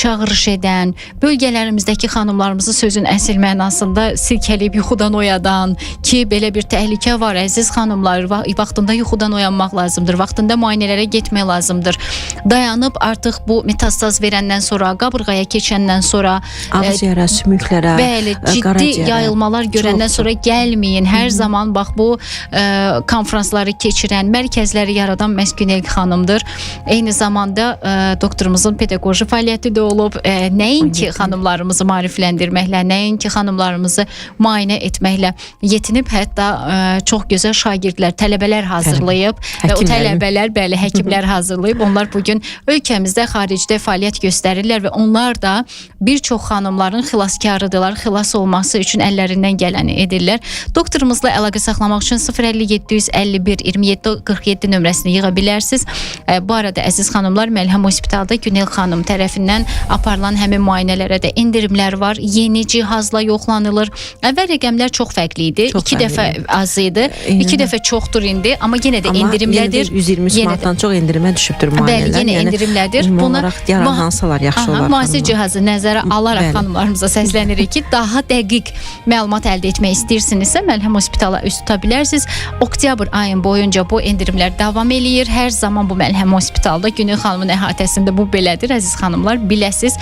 [SPEAKER 2] çağırış edən, bölgələrimizdəki xanımlarımızı sözün əsl mənasında silkələyib yuxudan oyadan ki, belə bir təhlükə var, əziz xanımlar, vaxtında yuxudan oyanmaq lazımdır, vaxtında müayinələrə getmək lazımdır. Dayanıb artıq bu metastaz verəndən sonra, qabırğaya keçəndən sonra,
[SPEAKER 3] ağciyərə, sümüklərə,
[SPEAKER 2] bəli, ciddi yayılmalar görəndən sonra gəlməyin. Hər zaman bax bu konfransları keçirən, mərkəzləri yaradan məhz Günel xanımdır. Eyni zamanda doktorumuzun pedaqoji fəaliyyəti də olub. Nəinki xanımlarımızı maarifləndirməklə, nəinki xanımlarımızı müayinə etməklə yetinib, hətta çox gözəl şagirdlər, tələbələr hazırlayıb və o tələbələr, bəli, həkimlər hazırlayıb. Onlar bugün ölkəmizdə, xaricdə fəaliyyət göstərirlər və onlar da bir çox xanımların xilaskarıdırlar. Xilas olması üçün əllərindən gələni edirlər. Doktorumuzla əlaqə saxlamaq üçün 050 751 27 47 nömrəsini yığa bilərsiniz. Bu arada əziz xanımlar, Məlhəm Hospitalda Günel xanım tərəfindən aparılan həmin müayinələrə də endirimlər var. Yeni cihazla yoxlanılır. Əvvəl rəqəmlər çox fərqli idi. 2 dəfə az idi, 2 dəfə çoxdur indi, amma yenə də endirimlədir.
[SPEAKER 3] 120 manatdan çox endirimə düşübdür müayinələr.
[SPEAKER 2] Bəli, yenə endirimlədir.
[SPEAKER 3] Buna yaranansalar yaxşı olar.
[SPEAKER 2] Müasir cihazı nəzərə alaraq xanımlarımıza səslənirik ki, daha dəqiq məlumat əldə etmək istəyirsinizsə, Məlhəm Hospitala üst tuta bilərsiniz. Oktyabr ayın boyunca bu endirimlər davam eləyir. Hər zaman bu Məlhəm Hospitalda Günel xanımın əhatəsində bu belədir, əziz xanımlar, biləsiz.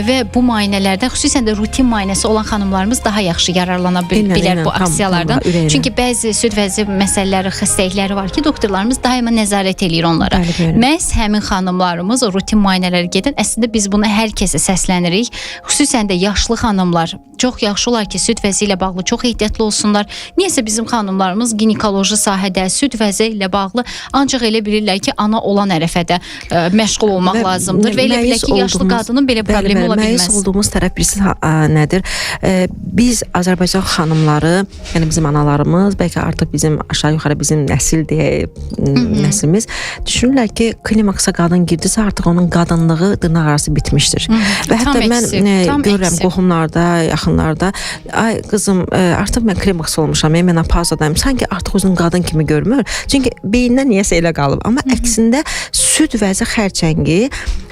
[SPEAKER 2] Və bu müayinələrdən, xüsusən də rutin müayinəsi olan xanımlarımız daha yaxşı yararlana bilər bu aksiyalardan. Çünki bəzi süd vəzi məsələləri, xəstəlikləri var ki, doktorlarımız daima nəzarət eləyir onlara. Məhz həmin xanımlarımız o rutin müayinələrə gedən, əslində biz buna hər kəsə səslənirik. Xüsusən də yaşlı xanımlar. Çox yaxşı olar ki, süd vəzi ilə bağlı çox ehtiyatlı olsunlar. Niyəsə bizim xanımlarımız ginekoloji sahədə süd vəzi ilə bağlı ancaq elə bilirlər ki, ana olan ərəfədə məşğul olmaq lazımdır və elə bilər ki, yaşlı qadının belə problemi ola bilməz.
[SPEAKER 3] Məyus olduğumuz tərəf birisi nədir? Biz Azərbaycan xanımları, yəni bizim analarımız, bəlkə artıq bizim aşağı-yuxarı bizim nəsil deyək, nəslimiz düşünürlər ki, klimaksa qadın girdisə artıq onun qadınlığı dırnaq arası bitmişdir. Və hətta mən görürəm qohumlarda, yaxınlarda, ay qızım, artıq mən klimaks olmuşam, menopazadayım, sanki artıq özünü qadın kimi görmür. Çünki beyindən niyəsə elə qalıb. Amma əksində süd vəzi xərçəngi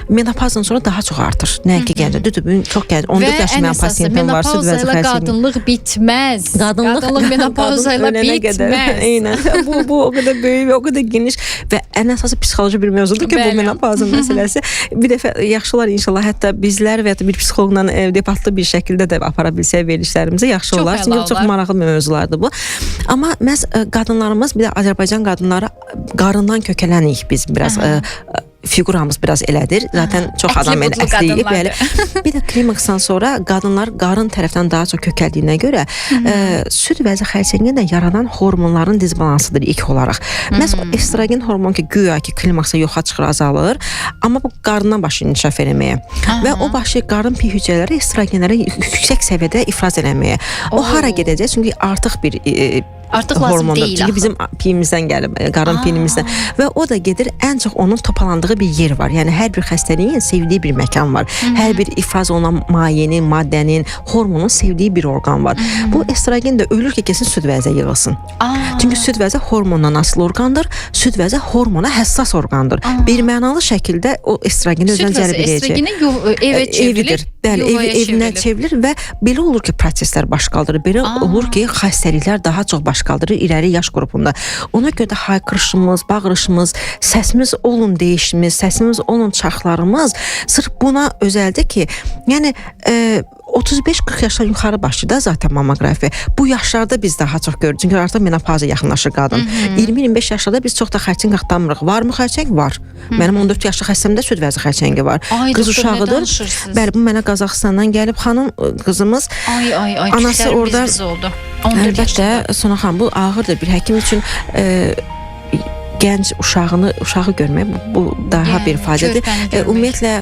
[SPEAKER 3] menopazdan sonra daha çox artır. Nəinki gəncə, düzdür, çox gənc, 14 yaşlı pasiyentim var, süd vəzi xərçəngi.
[SPEAKER 2] Qadınlıq bitməz. Qadınlıq menopazayla bitməz.
[SPEAKER 3] Eynən. Bu o qədər böyük və o qədər geniş və ən əsası psixoloji bir mövzudur ki, bu menopazın məsələsi. Bir dəfə yaxşılar inşallah, hətta bizlər və ya bir psixoloqla debatlı bir şəkildə də apara bilsək verilişlərimizi yaxşı olar. Çünki çox maraqlı mövzulardır bu. Amma məhz qadınlarımız, bir də Azərbaycan qadınları qarından kökələnik biz biraz. Figuramız biraz elədir. Zaten çox adam əsliyib. Bəli. Bir də klimaksdan sonra qadınlar qarın tərəfdən daha çox kökəldiyinə görə süd vəzi xərçəngi də yaradan hormonların dizbalansıdır ilk olaraq. Məhz o estrogen hormon ki, güya ki klimaksa yoxa çıxır, azalır. Amma bu qarından başlayır inkişaf eləməyə. Və o başlayır qarın pi hücrələri estrogenləri yüksək səviyyədə ifraz eləməyə. O hara gedəcək? Çünki artıq bir
[SPEAKER 2] artıq lazım deyil.
[SPEAKER 3] Çünki bizim piyimizdən gəlib, qarın piyimizdən. Və o da gedir, ən çox onun topalandığı bir yer var. Yəni hər bir xəstəliyin sevdiyi bir məkan var. Hər bir ifraz olunan mayenin, maddənin, hormonun sevdiyi bir orqan var. Bu estrogen də ölür ki, kesin süd vəzə yığılsın. Çünki süd vəzə hormondan asılı orqandır. Süd vəzə hormona həssas orqandır. Bir mənalı şəkildə o estrogeni özünə cəlb edəcək.
[SPEAKER 2] Süd vəzə evə çevrilir.
[SPEAKER 3] Bəli, evinə çevrilir və belə olur ki, proseslər baş qaldırır. Belə olur ki, xəstəliklər daha çox baş qaldırır iləri yaş qrupunda. Ona görə də haykırışımız, bağırışımız, səsimiz olun deyişimiz, səsimiz olun çaxlarımız sırf buna özəldir ki, yəni 35-40 yaşdan yuxarı başlayır da zaten mammografiya. Bu yaşlarda biz daha çox görürük. Çünki artıq menopaza yaxınlaşır qadın. 20-25 yaşlarda biz çox da xərçəng axtarmırıq. Varmı xərçəng? Var. Mənim 14 yaşlı xəstəmdə süd vəzi xərçəngi var. Qız uşağıdır. Bəli, bu mənə Qazaxıstandan gəlib xanım qızımız. Anası orada. Əlbəttə, Sona xanım, bu ağırdır bir həkim üçün. gənc uşağı görmək bu daha bir ifadədir. Ümumiyyətlə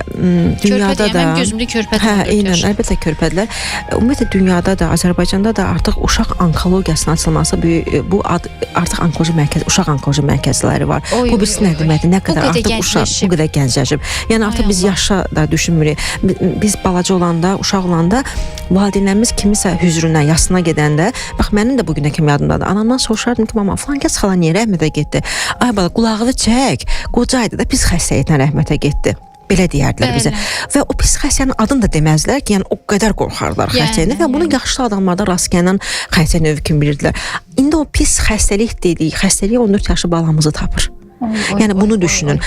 [SPEAKER 3] dünyada da
[SPEAKER 2] gözümdə körpə
[SPEAKER 3] eynən, əlbəttə körpədilər. Ümumiyyətlə dünyada da, Azərbaycanda da artıq uşaq onkologiyasının açılması bu artıq onkoloji mərkəz, uşaq onkoloji mərkəzləri var. Bu bilsin nə deməkdir? Nə qədər artıq uşaq bu qədər gəncləşib. Yəni artıq biz yaşa da düşünmürük. Biz balaca olanda, uşaq olanda valideynlərimiz kimisə hüzründən, yasına gedəndə, bax mənim də bu günə kimi yadımdadır. Anamdan soruşardım ki, mama falan kəs xala niyə rəhmətə getdi? Ay bala, qulağını çək. Qocaydı da pis xəstəliklə rəhmətə getdi. Belə deyərdilər bizə. Və o pis xəstənin adını da deməzlər ki, yəni o qədər qorxarlar xəstəlikdən və bunu yaşlı adamlarda rast gələn xəstə növü kimi bilirdilər. İndi o pis xəstəlik dedik, xəstəlik 14 yaşlı balamızı tapır. Yəni bunu düşünün.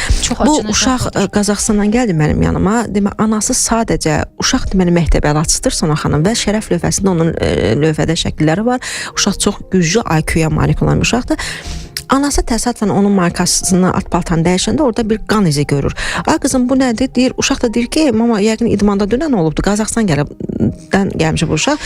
[SPEAKER 3] Bu uşaq Qazaxıstandan gəldi mənim yanıma. Demək, anası sadəcə uşaq deməli məktəbə əlaçıdır Sona xanım və şərəf lövhəsində onun lövhədə şəkilləri var. Uşaq çox güclü IQ-ya malik olan bir uşaqdır. Anası təsadüfən onun markasını, at paltarını dəyişəndə orada bir qan izi görür. Ay qızım bu nədir? Deyir, uşaq da deyir ki, mama yəqin idmanda dünən olubdu. Qazaxıstan gəlmiş bu uşaq.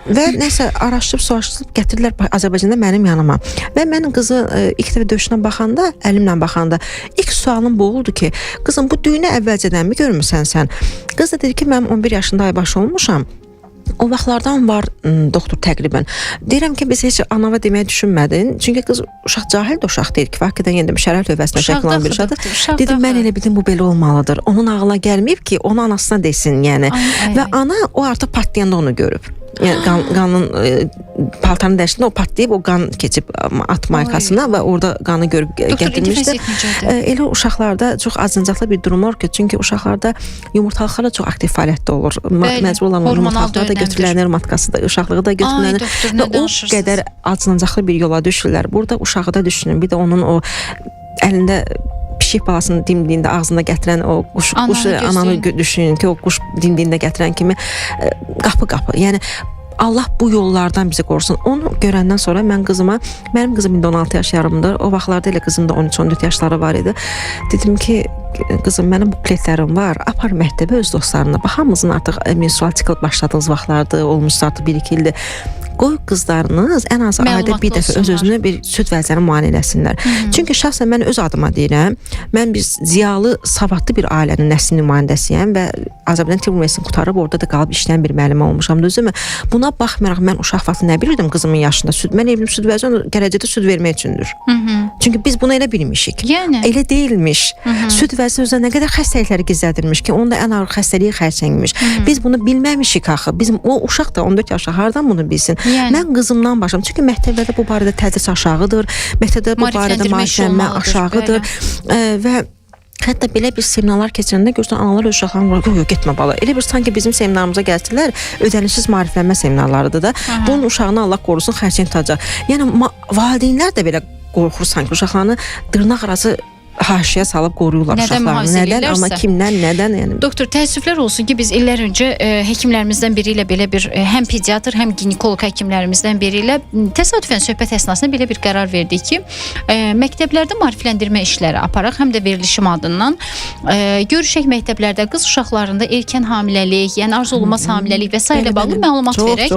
[SPEAKER 3] Və nəsə araşdırıb, soruşdurub gətirirlər Azərbaycanda mənim yanıma. Və mənim qızı ilk dəfə döyüşünə baxanda, əlimlə baxanda ilk sualım bu oldu ki, qızım bu düyünə əvvəlcədənmi görmüsən sən? Qız da dedi ki, mənim 11 yaşında aybaşı olmuşam. O vaxtlardan var doktor təqribən. Deyirəm ki, biz heç anava deməyə düşünmədin. Çünki qız uşaq cahil də uşaq deyil ki, hakikaten yenə şərəf lövhəsində şəkil olan bir uşaqdır. Dedim, mən elə bildim bu belə olmalıdır. Onun ağlına gəlməyib ki, onu anasına desin, yəni. Və ana o artıq patlayanda onu görüb. Yəni qanın paltarını dəyişdiyində o patlayıb, o qan keçib at maykasına və orada qanı görüb gətirmişdir. Elə uşaqlarda çox azıncaqlı bir durum olur ki, çünki uşaqlarda yumurtalıqlar da çox aktiv fəaliyyətdə olur. Məcbur olan yumurtalıqlar da götürülənir, matkası da, uşaqlığı da götürülənir və o qədər azıncaqlı bir yola düşürlər. Burada uşağı da düşünün, bir də onun o əlində pişik balasını dimdiyində ağzında gətirən o quşu ananı düşünün ki, o quş dimdiyində gətirən kimi qapı. Yəni Allah bu yollardan bizi qorusun. Onu görəndən sonra mənim qızım indi 16 yaş yarımdır. O vaxtlarda elə qızım da 13-14 yaşları var idi. Dedim ki, qızım mənim bukletlərim var. Apar məktəbə öz dostlarına. Hamımızın artıq menstrual sikl başladığınız vaxtlardır, olmuşsa artıq 1-2 ildir. Qoy qızlarınız ən az ayda bir dəfə öz-özünü bir süd vəzəni müayinə eləsinlər. Çünki şəxsən mən öz adıma deyirəm, mən bir ziyalı, savadlı bir ailənin nəsil nümayəndəsiyəm və Azərbaycan Tibb Universitetini qutarıb orada da qalıb işləyən bir müəllimə olmuşam, düzdürmü? Buna baxmayaraq mən uşaq vaxtı nə bilirdim qızımın yaşında süd. Mən evlim süd vəzəni gələcəkdə süd vermək üçündür. Çünki biz bunu elə bilmişik. Elə deyilmiş. Süd vəzəni özünə nə qədər xəstəlikləri gizlədirmiş ki, onun da ən ağır xəstəliyi xərçəngmiş. Biz bunu bilməmişik axı. Bizim o uşaq da 14 yaşlı hardan bunu bilsin? Mən qızımdan başladım. Çünki məktəblərdə bu barədə tədris aşağıdır. Məktəbdə bu barədə maariflənmə aşağıdır. Və hətta belə bir seminarlar keçirəndə görürsən, analar öz uşaqlarına yox, getmə bala. Elə bir sanki bizim seminarımıza gəlsələr, ödənişsiz maariflənmə seminarlarıdır da. Bunun uşağını Allah qorusun, xərçəng tutacaq. Yəni valideynlər də belə qorxur sanki uşaqlarını dırnaq arası haşiyə salıb qoruyurlar uşaqlarını. Nədən, amma kimdən, nədən? Yəni.
[SPEAKER 2] Doktor, təəssüflər olsun ki, biz illər öncə həkimlərimizdən biri ilə belə bir, həm pediatr, həm ginekoloq həkimlərimizdən biri ilə təsadüfən söhbət əsnasında belə bir qərar verdik ki, məktəblərdə maarifləndirmə işləri aparaq, həm də verilişim adından görüşək məktəblərdə qız uşaqlarında erkən hamiləlik, yəni arzu olunmaz hamiləlik və s. ilə bağlı məlumat verək.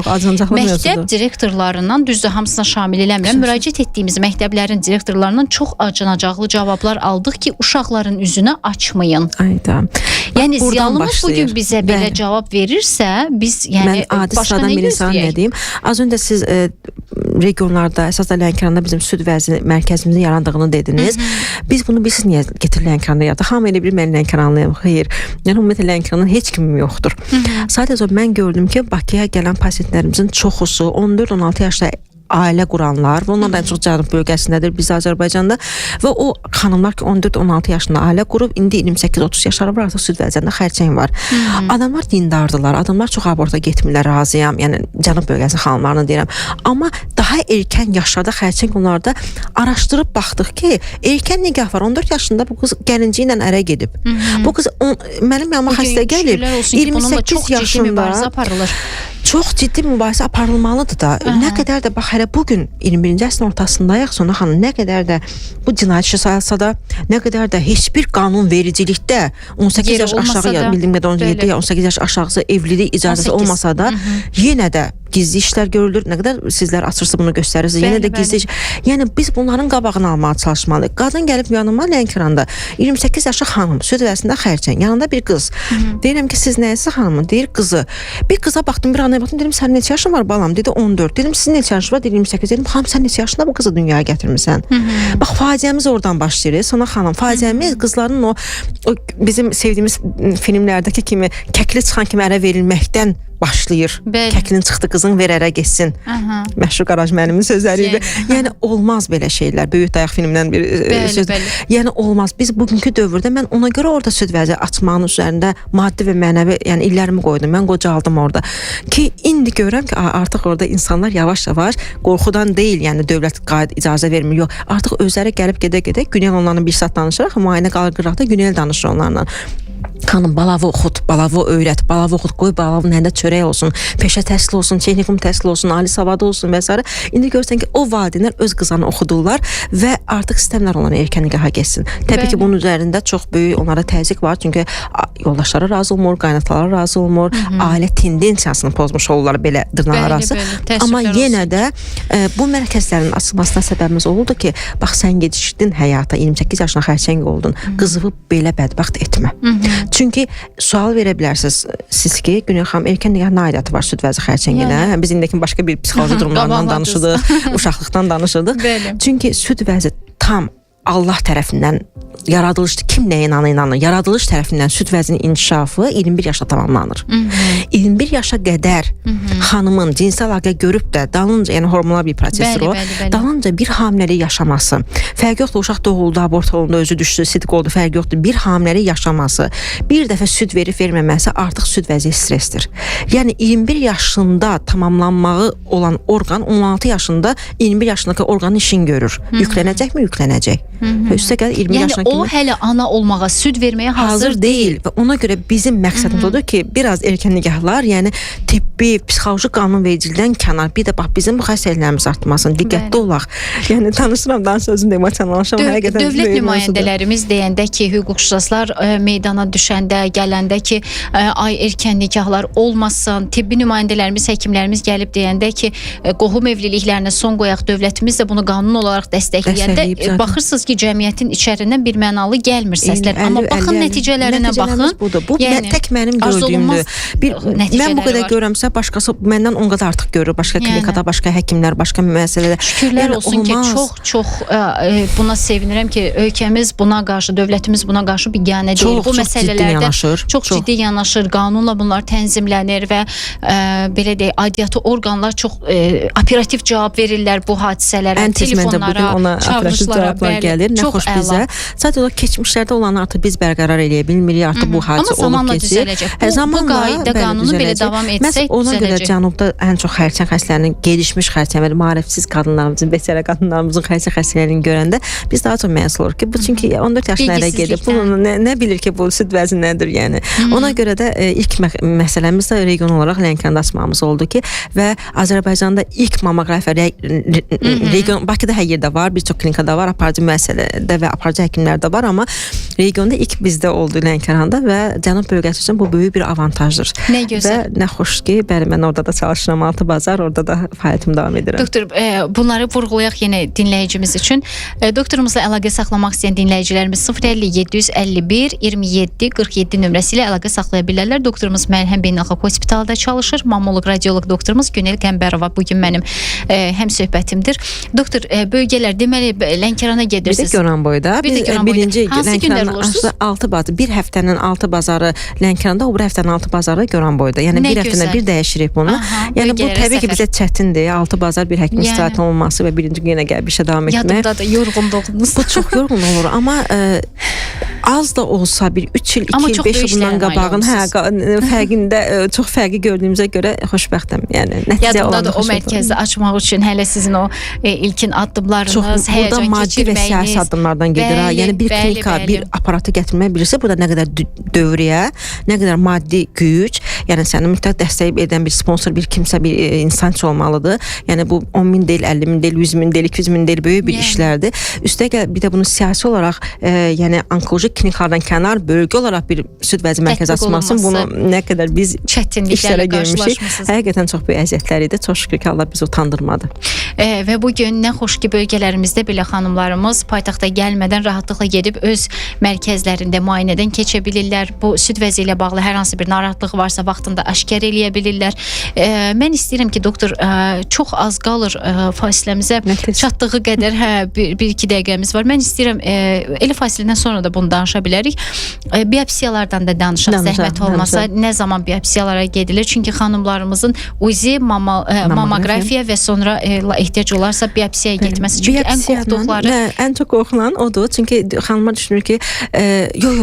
[SPEAKER 2] Məktəb direktorlarından, düzdür, hamısına şamil eləmirəm, müraciət etdiyimiz məktəblərin direktorlarından çox acınacaqlı cavablar aldıq ki, uşaqların üzünə açmayın.
[SPEAKER 3] Ayda.
[SPEAKER 2] Yəni ziyalımız bugün bizə belə cavab verirsə, biz yəni başqa nə gözləyək?
[SPEAKER 3] Az öncə siz regionlarda, əsas da Lənkəranda bizim süd vəzini mərkəzimizin yarandığını dediniz. Biz bunu bilirsiniz niyə getir Lənkəranda yaratıq? Hamı elə bir mən Lənkəranlıyım. Xeyr. Yəni ümumiyyətlə Lənkəranın heç kimim yoxdur. Sadəcə mən gördüm ki, Bakıya gələn pasientlərimizin çoxusu 14-16 yaşda ailə quranlar, bunlar da çox cənub bölgəsindədir biz Azərbaycanda və o xanımlar ki 14-16 yaşında ailə qurub, indi 28-30 yaşları var, artıq süd vəzində xərçəng var. Adamlar dindardılar, adamlar çox aborta getmirlər, razıyam, yəni cənub bölgəsi xanımlarını deyirəm. Amma daha erkən yaşlarda xərçəng onlarda araşdırıb baxdıq ki, erkən nigah var, 14 yaşında bu qız gəlinci ilə ərə gedib. Bu qız mənim yanıma xəstə gəlib, 28 yaşında çox ciddi mübahisə aparılmalıdır da. Nə qədər də bax hələ bugün 21-ci əsrin ortasındayıq, Sona xanım, nə qədər də bu cinayət işi sayılsa da, nə qədər də heç bir qanun vericilikdə 18 yaş aşağı, bildiyim qədər 17 ya 18 yaş aşağısı evlilik icazəsi olmasa da, yenə də gizli işlər görülür. Nə qədər sizlər açırsınız bunu göstərirsiniz. Yenə də gizli. Yəni biz bunların qabağını almağa çalışmalıyıq. Qadın gəlib yanıma Lənkəranda 28 yaşlı xanım, süd vəzində xərçəng, yanında bir qız. Deyirəm ki, siz nəyəsiz xanımın? Deyir qızı. Bir qıza baxdım, bir anaya baxdım, dedim sən neçə yaşın var balam? Dedi 14. Dedim sizin neçə yaşınız var? Dedi 28. Dedim xanım sən neçə yaşında bu qızı dünyaya gətirmisən? Bax faciəmiz oradan başlayır. Sonra xanım faciəmiz qızların o bizim sevdiyimiz filmlərdəki kimi kəkli çıxan kimi ərə verilməkdən başlayır. Kəklin çıxdı qızın ver ərə getsin. Məşhur Qaraj müəllimin sözləri idi. Yəni olmaz belə şeylər. Böyük Dayaq filmindən bir söz. Yəni olmaz. Biz bugünkü dövrdə mən ona görə orada süd vəzi açmağın üzərində maddi və mənəvi, yəni illərimi qoydum. Mən qocaldım orada. Ki indi görürəm ki, artıq orada insanlar yavaş-yavaş qorxudan deyil, yəni dövlət icazə vermir. Yox, artıq özləri gəlib gedə-gedə Günel onlarla bir saat danışırıq, müayinə qalqıraqda Günel danışır onlarla. Xanım balavı oxut, balavı öyrət, balavı oxut, qoy balavın əlində çörək olsun, peşə təhsil olsun, texnikum təhsil olsun, ali savadı olsun və s. İndi görürsən ki, o valideynlər öz qızlarını oxudurlar və artıq istəmirlər onların erkən nigaha getsin. Təbii ki, bunun üzərində çox böyük onlara təzyiq var, çünki yoldaşları razı olmur, qaynataları razı olmur, ailə tendensiyasını pozmuş olurlar belə dırnaq arası. Amma yenə də bu mərkəzlərin açılmasına səbəbimiz olurdu ki, bax sən gecikdin həyata, 28 yaşına xərçəng oldun, qızını belə bədbəxt etmə. Çünki sual verə bilərsiniz siz ki, Günel xanım erkən nigah nə aidiyyatı var süd vəzi xərçənginə? Biz indəkin başqa bir psixoloji durumlardan danışırdıq, uşaqlıqdan danışırdıq. Çünki süd vəzi tam Allah tərəfindən yaradılışdır. Kim nəyə inanır? Yaradılış tərəfindən süd vəzinin inkişafı 21 yaşda tamamlanır. 21 yaşa qədər xanımın cinsi əlaqə görüb də dalınca, yəni hormonal bir prosesdir o, dalınca bir hamiləlik yaşaması, fərq yoxdur, uşaq doğuldu, abort olundu, özü düşdü, sidik oldu, fərq yoxdur, bir hamiləlik yaşaması, bir dəfə süd verib verməməsi artıq süd vəzi stresdir. Yəni 21 yaşında tamamlanmağı olan orqan 16 yaşında 21 yaşındakı orqanın işini görür. Yüklənəcək mi? Yüklənəcək. Üstəgəl 20 yaşına kimi
[SPEAKER 2] o hələ ana olmağa, süd verməyə hazır deyil.
[SPEAKER 3] Və ona görə bizim məqsədimiz odur ki, biraz erkən nigahlar, yəni tibbi, psixoloji qanunvericilikdən kənar, bir də bax bizim bu xəstəliklərimiz artmasın, diqqətli olaq. Yəni danışıram, sözümdə emosionallaşam.
[SPEAKER 2] Dövlət nümayəndələrimiz deyəndə ki, hüquqşünaslar meydana düşəndə, gələndə ki, ay erkən nikahlar olmasın, tibbi nümayəndələrimiz, həkimlərimiz gəlib deyəndə ki, qohum evliliklərinə son qoyaq, dövlətimiz də bunu qanun olaraq dəstəkləyəndə, baxırsınız ki, cəmiyyətin içərisindən bir mənalı gəlmir səslər. Amma baxın nəticələrinə baxın.
[SPEAKER 3] Bu tək mənim gördüyümdür. Mən bu qədər görəmsə, başqası məndən 10 qədər artıq görür. Başqa klinikada, başqa həkimlər, başqa müəssisələrdə.
[SPEAKER 2] Şükürlər olsun ki, çox buna sevinirəm ki, ölkəmiz buna qarşı, dövlətimiz buna qarşı biganə deyil. Bu məsələlərdə çox ciddi yanaşır. Qanunla bunlar tənzimlənir və belə deyək, aidiyyatı orqanlar çox operativ cavab verirlər bu hadisələrə, telefonlara, çağırışlara.
[SPEAKER 3] Nə xoş bizə. Sadəcə olaraq keçmişlərdə olanı artıq biz bərqərar eləyə bilmirik. Artıq bu hadisə olub keçir.
[SPEAKER 2] Bu qayda qanunu belə davam etsək
[SPEAKER 3] ona görə cənubda ən çox xərçəng xəstələrinin, gelişmiş xərçəng və maarifsiz qadınlarımızın, beçərə qadınlarımızın xərçəng xəstələrinin görəndə biz daha çox məyus oluruq ki, bu çünki 14 yaşına ərə gedib. Bunu nə bilir ki, bu süd vəzi nədir yəni. Ona görə də ilk məsələmiz də region olaraq Lənkəranda açmamız oldu ki, və Azərbaycanda ilk mammoqrafiya region Bakıda hər yerdə var, bir çox klinikada var, aparıcı müəssisələrdə və aparıcı həkimlərdə var, amma regionda ilk bizdə oldu Lənkəranda və cənub bölgəsi üçün bu böyük bir avantajdır.
[SPEAKER 2] Nə gözəl.
[SPEAKER 3] Və nə xoş ki, bəli, mən orada da çalışıram, 6 bazar, orada da fəaliyyətimi davam edirəm.
[SPEAKER 2] Doktor, bunları vurğulayaq yenə dinləyicimiz üçün. Doktorumuzla əlaqə saxlamaq istəyən dinləyicilərimiz 050-751 27 47 nömrəsi ilə əlaqə saxlaya bilərlər. Doktorumuz Məlhəm Beynəlxalq Hospitalda çalışır. Mammoloq, radioloq doktorumuz Günel Qəmbərova bugün mənim həm söhbətimdir. Doktor, bölgələr deməli Lənkərana gedirsiniz.
[SPEAKER 3] Bir də Goranboyda. Birinci Lənkəranda 6 bazar, bir həftənin 6 bazarı Lənkəranda, o bir həftənin 6 bazarı Goranboyda. Yəni bir həftədən bir dəyişirik bunu. Yəni bu təbii ki, bizə çətindir. 6 bazar bir həkimin istirahət olunması və birinci gün yenə gəlib işə davam etmək.
[SPEAKER 2] Yadımdadır, yorğunluğunuz.
[SPEAKER 3] Bu çox yorğun olur, amma az da olsa bir 3 il, 2 il, 5 il bundan qabağın fərqində çox fərqi gördüyümüzə görə xoşbəxtəm. Yəni nəticə olan
[SPEAKER 2] yadımdadır o mərkəzi açmaq üçün hələ sizin o ilkin addımlarınız, həyacan
[SPEAKER 3] maddi və siyasi addımlardan gedir. Yəni bir klinika, bir aparatı gətirmək bilirsə, burada nə qədər dövriyyə, nə qədər maddi güc, yəni səni mütləq dəstək edən bir sponsor, bir kimsə, bir insan olmalıdır. Yəni bu 10.000 deyil, 50.000 deyil, 100.000 deyil, 200.000 deyil, böyük bir işlərdir. Üstəgəl bir də bunu siyasi olaraq, yəni onkoloji klinikalardan kənar bölgə olaraq bir süd vəzi mərkəzi açılması bunu nə qədər biz
[SPEAKER 2] çətinliklərlə qarşılaşmısınız.
[SPEAKER 3] Həqiqətən çox böyük əziyyətlər idi. Çox şükür ki, Allah bizi utandırmadı.
[SPEAKER 2] Və bu gün nə xoş ki, bölgələrimizdə belə xanımlarımız paytaxta gəlmədən rahatlıqla gedib öz mərkəzlərində müayinədən keçə bilirlər. Bu süd vəzi ilə bağlı hər hansı bir narahatlıq varsa vaxtında aşkar eləyə bilirlər. Mən istəyirəm ki, doktor, çox az qalır fasiləmizə çatdığı qədər, bir-iki dəqiqəmiz var. Mən istəyirəm, elə fasilədən sonra da bunu danışa bilərik. Biopsiyalardan da danışaq, zəhmət olmasa. Nə zaman biopsiyalara gedilir? Çünki xanımlarımızın uzi, mamografiya və sonra ehtiyac olarsa biopsiyaya getməsi. Çünki ən qorxduqları...
[SPEAKER 3] Ən çox qorxulan odur. Çünki xanımlar düşünür ki,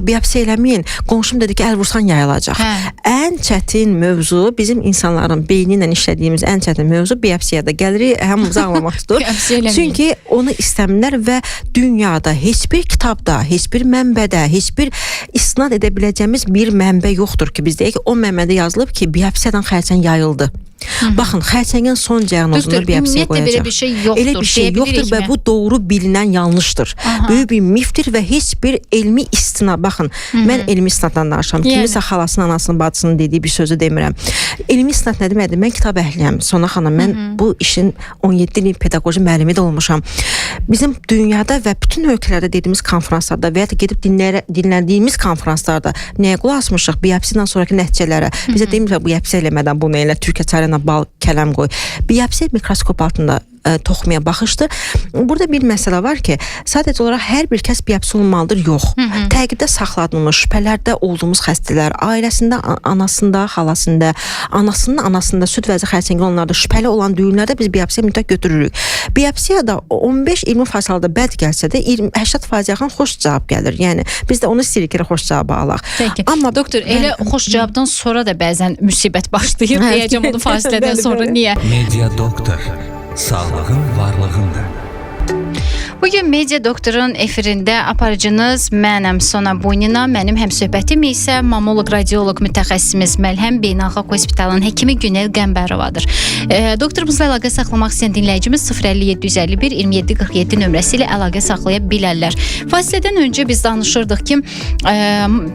[SPEAKER 3] biopsiya eləməyin. Qonşum dedi ki, əl vursan yayılacaq. Ən çətin mövzu, bizim insanların beyni ilə işlədiyimiz ən çətin mövzu biopsiyada gəlirik, hamımızı ağlamaq tutur. Çünki onu istəmirlər və dünyada heç bir kitabda, heç bir mənbədə, heç bir istinad edə biləcəyimiz bir mənbə yoxdur ki, biz deyək ki, o mənbədə yazılıb ki, biopsiyadan xərçəng yayıldı. Baxın, xərçəngin son diaqnozunu biopsiya qoyacaq.
[SPEAKER 2] Belə bir şey yoxdur.
[SPEAKER 3] Elə bir şey yoxdur və bu doğru bilinən yanlışdır. Böyük bir mifdir və heç bir elmi istinad. Baxın, mən elmi istinaddan danışıram. Kimisə xalasının, anasının, bacısının dediyi bir sözü demirəm. Elmi istinad nə deməkdir? Mən kitab əhliyəm. Sona xanım, mən bu işin 17 il pedaqoji müəllimi də olmuşam. Bizim dünyada və bütün ölkələrdə dediyimiz konferanslarda və ya da gedib dinlədiyimiz konferanslarda nəyə qulaq asmışıq? Biopsiyadan sonraki nəticələrə. Bizə demirlər, biopsiya eləmədən bunu elə, Türkiyə çaylarına bal, kələm qoy. Biopsiya mikroskop altında toxumaya baxışdır. Burada bir məsələ var ki, sadəcə olaraq hər bir kəs biopsiya olmalıdır, yox. Təqibdə saxladığımız, şübhələrdə olduğumuz xəstələr, ailəsində, anasında, xalasında, anasında süd vəzi xərçəngi onlarda şübhəli olan düyünlərdə biz biopsiya mütləq götürürük. Biopsiyada 15-20 fasilədə bəd gəlsə də 80% yaxın xoş cavab gəlir. Yəni biz də onu istəyirik ki, xoş cavabı alaq.
[SPEAKER 2] Amma doktor, elə xoş cavabdan sonra da bəzən müsibət başlayır. Deyəcəm onu fasilədən sonra. Niyə?
[SPEAKER 1] Media Doktor. Sağlığın varlığında.
[SPEAKER 2] Bugün Media Doktorun efirində aparıcınız mənəm Sona Bunina, mənim həmsöhbətim isə mamoloq, radioloq mütəxəssisimiz Məlhəm Beynəlxalq Hospitalının həkimi Günel Qəmbərovadır. Doktorumuzla əlaqə saxlamaq istəyən dinləyicimiz 050-751 2747 nömrəsi ilə əlaqə saxlaya bilərlər. Fasilədən öncə biz danışırdıq ki,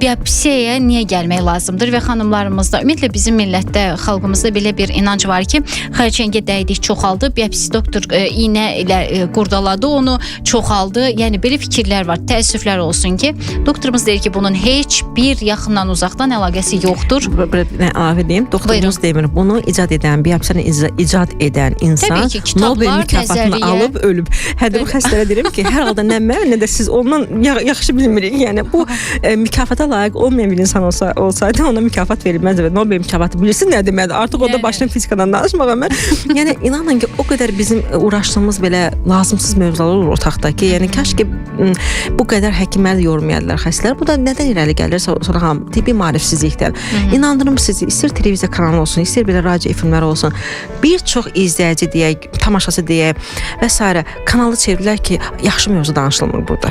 [SPEAKER 2] biopsiyaya niyə gəlmək lazımdır və xanımlarımızda, ümumiyyətlə bizim millətdə, xalqımızda belə bir inanc var ki, xərçəngə dəydik, çoxaldı, biopsi doktor iynə ilə qurdaladı onu, çoxaldı. Yəni belə fikirlər var. Təəssüflər olsun ki, doktorumuz deyir ki, bunun heç bir yaxından uzaqdan əlaqəsi yoxdur.
[SPEAKER 3] Əlavə edeyim. Doktorumuz demir. Bunu icad edən, biopsiyani icad edən insan Nobel mükafatını alıb ölüb. Hətta bu xəstələrə deyirəm ki, hər halda nə mən, nə də siz ondan yaxşı bilmirik. Yəni bu mükafata layiq olmayan bir insan olsaydı ona mükafat verilməzdi və Nobel mükafatı bilirsin nə deməkdir? Artıq o da başına fizikadan danışmağa mən. Yəni inanın ki, o qədər bizim uğraşdığımız belə lazımsız mövzular olur otaqdakı. Yəni kaş ki bu qədər həkimlər də yormayadılar xəstələr. Bu da nədən irəli gəlir? Sonra tibbi maarifsizlikdən. İnandırım sizi, istər televiziya kanalı olsun, istər belə radio filmlər olsun. Bir çox izləyici deyək, tamaşaçı deyək və s. kanalı çevirilər ki, yaxşı mövzu danışılmır burada.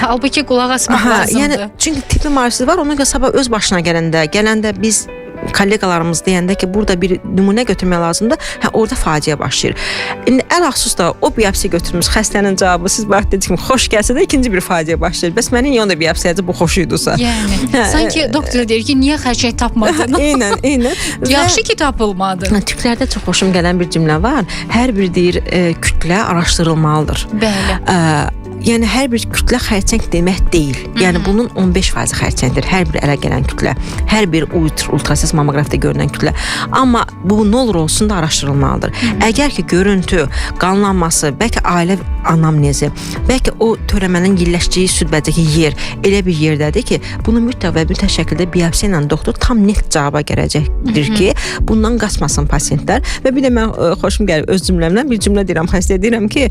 [SPEAKER 2] Halbuki qulaq asmaq lazımdır.
[SPEAKER 3] Yəni çünki tibbi maarifsizlik var, ona görə sabah öz başına gələndə biz kollegalarımız deyəndə ki, burada bir nümunə götürmək lazımdır. Orada faciə başlayır. İndi ələlxüsus da o biopsiya götürmüş xəstənin cavabı siz bax dediniz ki, xoş gəlsə də ikinci bir faciə başlayır. Bəs mənim yolda biopsiyacı bu xoş idiysə.
[SPEAKER 2] Yəni sanki doktor deyir ki, niyə xərçəng tapmadın?
[SPEAKER 3] Eynən.
[SPEAKER 2] Yaxşı ki tapılmadı.
[SPEAKER 3] Türklərdə çox xoşum gələn bir cümlə var. Hər bir deyir kütlə araşdırılmalıdır.
[SPEAKER 2] Bəli.
[SPEAKER 3] Yəni hər bir kütlə xərçəng demək deyil. Yəni bunun 15% xərçəngdir. Hər bir ələ gələn kütlə, hər bir ultrasəs mammoqrafda görünən kütlə. Amma bu nə olur olsun da araşdırılmalıdır. Əgər ki görüntü, qanlanması, bəlkə ailə anamnezi, bəlkə o törəmənin yerləşdiyi süd vəzdəki yer elə bir yerdədir ki, bunu mütləq və mütləq şəkildə biopsiya ilə doktor tam net cavaba gələcəkdir ki, bundan qaçmasın pasientlər. Və bir də mən xoşum gəlir öz cümləmdən bir cümlə deyirəm, xəstəyə deyirəm ki,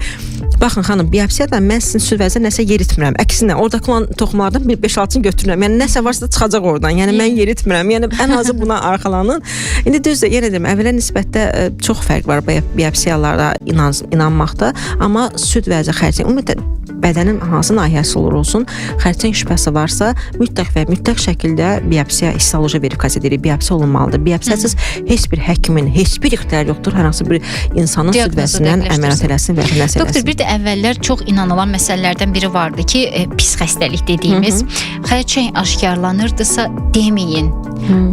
[SPEAKER 3] baxın xanım, biopsiyadan mən sizin süd vəzinə nəsə yeritmirəm. Əksinə, oradakı olan toxumlardan bir 5-6-ını götürürəm. Yəni nəsə varsa da çıxacaq oradan. Yəni mən yeritmirəm. Yəni ən azı buna arxalanın. İndi düzdür, yenə deyirəm, əvvələ nisbətdə çox fərq var biopsiyalara inanmaqda, amma süd vəzi xərçəng ümumiyyətlə bədənin hansı nahiyəsi olsun, xərçəng şübhəsi varsa, mütləq şəkildə biopsiya, histoloji verifikasiya deyirik, biopsiya olunmalıdır. Biopsiyasız heç bir həkimin heç bir ixtiyarı yoxdur, hər hansı bir insanın süd vəsindən əməliyyat eləsin və nəsə eləsin.
[SPEAKER 2] Doktor, bir də əvvəllər çox inanılan məsələlərdən biri vardı ki, pis xəstəlik dediyimiz, xərçəng aşkarlanırdısa deməyin.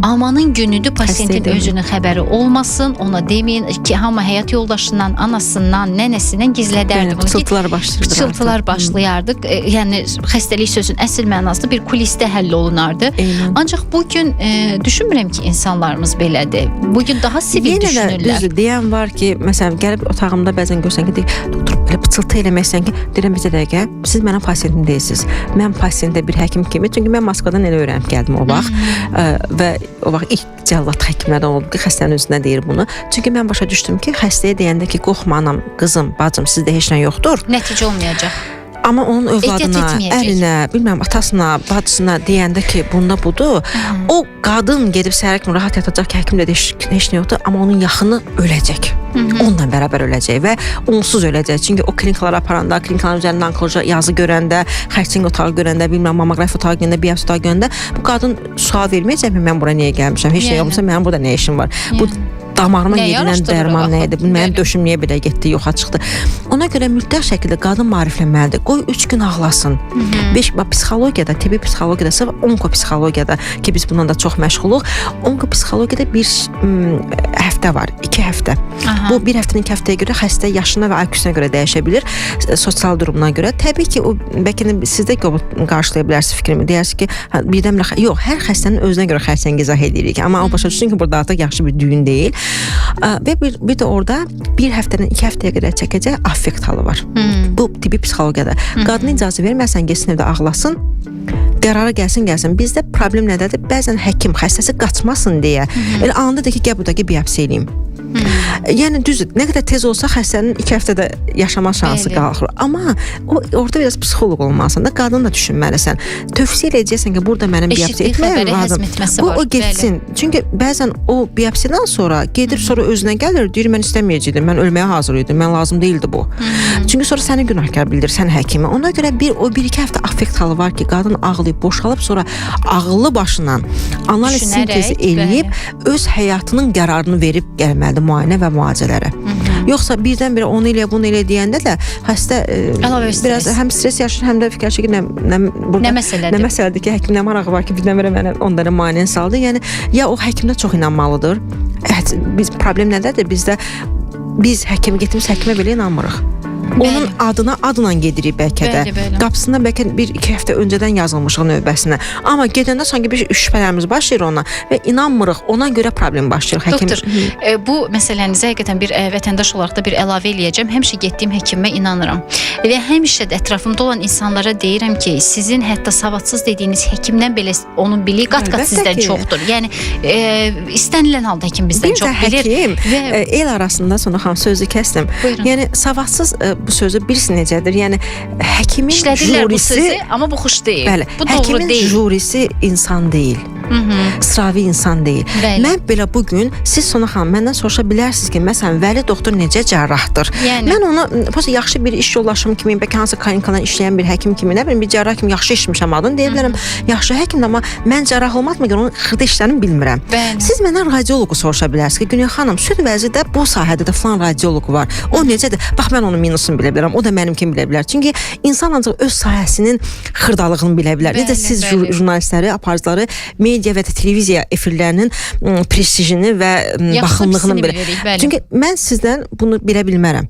[SPEAKER 2] Amanın günüdür, pasiyentin özünün xəbəri olmasın, ona deməyin ki, hamı həyat yoldaşından, anasından, nənəsindən gizlədərdi. Pıçıltılar başlayardıq. Yəni, xəstəlik sözün əsl mənasında bir kulisdə həll olunardı. Ancaq bugün düşünmürəm ki, insanlarımız belədir. Bugün daha sivil düşünürlər.
[SPEAKER 3] Yenə də düzdür, deyən var ki, məsələn, gəlib otağımda bəzən görsən ki, doktor, belə pıçıltı eləməksən ki, deyirəm, bizə dəqiqə, siz mənim pasiyentim deyilsiniz. Mən pasiyentdə bir həkim kimi, çünki mən Moskvadan elə öyrənib gəldim o vaxt və o vaxt ilk cəllat həkimlərdən oldu ki, xəstənin özünə deyir bunu. Çünki mən başa düşdüm ki, xəstəyə deyəndə ki, qorxma anam, qızım, bacım, sizdə heç nə yoxdur.
[SPEAKER 2] Nəticə olmayacaq.
[SPEAKER 3] Amma onun övladına, ərinə, bilməm, atasına, bacısına deyəndə ki, bunda budur, o qadın gedib səhər kimi rahat yatacaq ki, həkimdə heç nə yoxdur, amma onun yaxını öləcək. Onunla bərabər öləcək və onsuz öləcək. Çünki o klinikalara aparanda, klinikaların üzərində onkoloji yazı görəndə, xərçəng otağı görəndə, bilməm, mamoqrafiya otağı görəndə, biopsiya otağı görəndə bu qadın sual verməyəcək mi, mən bura niyə gəlmişəm, heç nə yoxmuşsa, mənim burada nə işim var. Bu damarıma gedilən dərman nə idi? Mənim döşüm niyə belə getdi, yoxa çıxdı? Ona görə mütləq şəkildə qadın maariflənməlidir. Qoy 3 gün ağlasın. Psixologiyada, tibbi psixologiyada, sırf onkopsixologiyada ki, biz bundan da çox məşğuluq. Onkopsixologiyada bir həftə var, 2 həftə. Bu 1 həftənin 2 həftəyə görə xəstə yaşına və IQ-suna görə dəyişə bilir, sosial durumuna görə. Təbii ki, o bəlkə siz də qarşılaya bilərsiniz fikrimi. Deyərsiniz ki, birdən-birə yox, hər xəstənin özünə görə xərçəng izah edirik. Amma o başa düşsün ki, burada artıq yaxşı bir düyün deyil. Və bir də orada 1 həftədən 2 həftəyə qədər çəkəcək affekt halı var. Bu tibbi psixologiyada. Qadına icazə verməsən, geçsin evdə ağlasın, qərara gəlsin. Bizdə problem nədədir? Bəzən həkim xəstəsi qaçmasın deyə elə anında da ki, gəl buradakı biopsiya eləyim. Yəni düzdür, nə qədər tez olsa xəstənin 2 həftədə yaşama şansı qalxır. Amma orada biraz psixoloq olmalısan da, qadın da düşünməlisən. Tövsiyə edəcəksən ki, burada mənim biopsiya etməyəm lazım. Bu o getsin. Çünki bəzən o biopsiyadan sonra gedir, sonra özünə gəlir, deyir, mən istəməyəcəkdim, mən ölməyə hazır idim, mən lazım değildi bu. Çünki sonra səni günahkar bildir, sən həkimi. Ona görə o 1-2 həftə affekt halı var ki, qadın ağlayıb, boşalıb, sonra ağlı başından analiz sintezi eləyib, öz həyatının qərarını verib gəlməlidir müayinə və müalicələrə. Yoxsa birdən-birə onu elə, bunu elə deyəndə də xəstə biraz həm stres yaşır, həm də fikir çəkir, nə məsələdir ki, həkim nə marağı var ki, birdən-birə mənə onlara müayinə saldı. Yəni, ya o həkimdə çox inanmalıdır. Problem nədədir? Biz getdiyimiz həkimə belə inanmırıq. Onun adına gedirik bəlkə də. Qapısında bəlkə 1-2 həftə öncədən yazılmışıq növbəsinə. Amma gedəndə sanki bir şübhələrimiz başlayır ona və inanmırıq, ona görə problem başlayır.
[SPEAKER 2] Doktor, bu məsələnizə həqiqətən bir vətəndaş olaraq da bir əlavə eləyəcəm. Həmişə getdiyim həkimə inanıram. Və həmişə də ətrafımda olan insanlara deyirəm ki, sizin hətta savadsız dediyiniz həkimdən belə onun biliyi qat-qat sizdən çoxdur. Yəni, istənilən halda həkim bizdən çox bilir.
[SPEAKER 3] Həkim, el arasında sonra sözü kəsdim. Yəni, savadsız bu sözü birisi necədir? Yəni, həkimin
[SPEAKER 2] işlədirlər bu sözü, amma bu xoş deyil.
[SPEAKER 3] Bəli,
[SPEAKER 2] bu doğru deyil.
[SPEAKER 3] Həkimin jurisi insan deyil. Sıravi insan deyil. Mən belə bugün, siz Sona xanım, məndən soruşa bilərsiniz ki, məsələn, Vəli doktor necə cərrahdır? Mən onu yaxşı bir iş yollaşım kimi, bəlkə hansı klinikadan işləyən bir həkim kimi, nə bilim, bir cərrah kimi yaxşı işləmişəm adını deyə bilərəm. Yaxşı həkimdir, amma mən cərrah olmadığıma görə onun xırda işlərini bilmirəm. Siz məndən radiologu soruşa bilərsiniz ki, Güney xanım, süd vəzidə bu sahədə də falan radiologu var. O necədir? Bax, mən onun minusunu bilə bilərəm, o da mənim kimi bilə bilər. Çünki insan ancaq öz sahəsinin xırdalığını bilə bilər. Necə siz jurnalistləri, aparıcıları, media və televiziya efirlərinin prestijini və baxımlığını bilir. Çünki mən sizdən bunu bilə bilmərəm.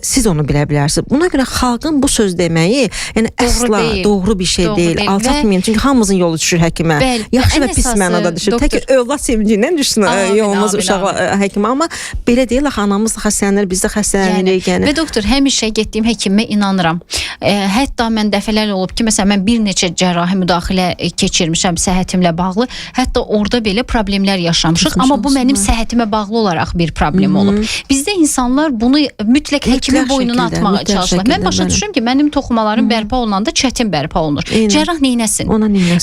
[SPEAKER 3] Siz onu bilə bilərsiniz. Buna görə xalqın bu söz deməyi, yəni əsla doğru bir şey deyil. Alçatmayın. Çünki hamımızın yolu düşür həkimə. Yaxşı və pis mənada düşür. Tək övlad sevincindən düşsün yolumuz uşaq həkimə. Amma belə deyil, anamız da xəstələnir, biz də xəstələnirik.
[SPEAKER 2] Və doktor, həmişə getdiyim həkimə inanıram. Hətta mən dəfələrlə olub ki, məsələn, mən bir neçə cərrahi müdaxilə keçirmişəm səhhətimlə bağlı. Hətta orada belə problemlər yaşamışıq. Amma bu mənim səhhətimə bağlı olaraq bir problem olub. Bizdə insanlar bunu mütləq həkimin boynuna atmağa çalışırlar. Mən başa düşürüm ki, mənim toxumalarım bərpa olunanda çətin bərpa olunur. Cərrah neynəsin?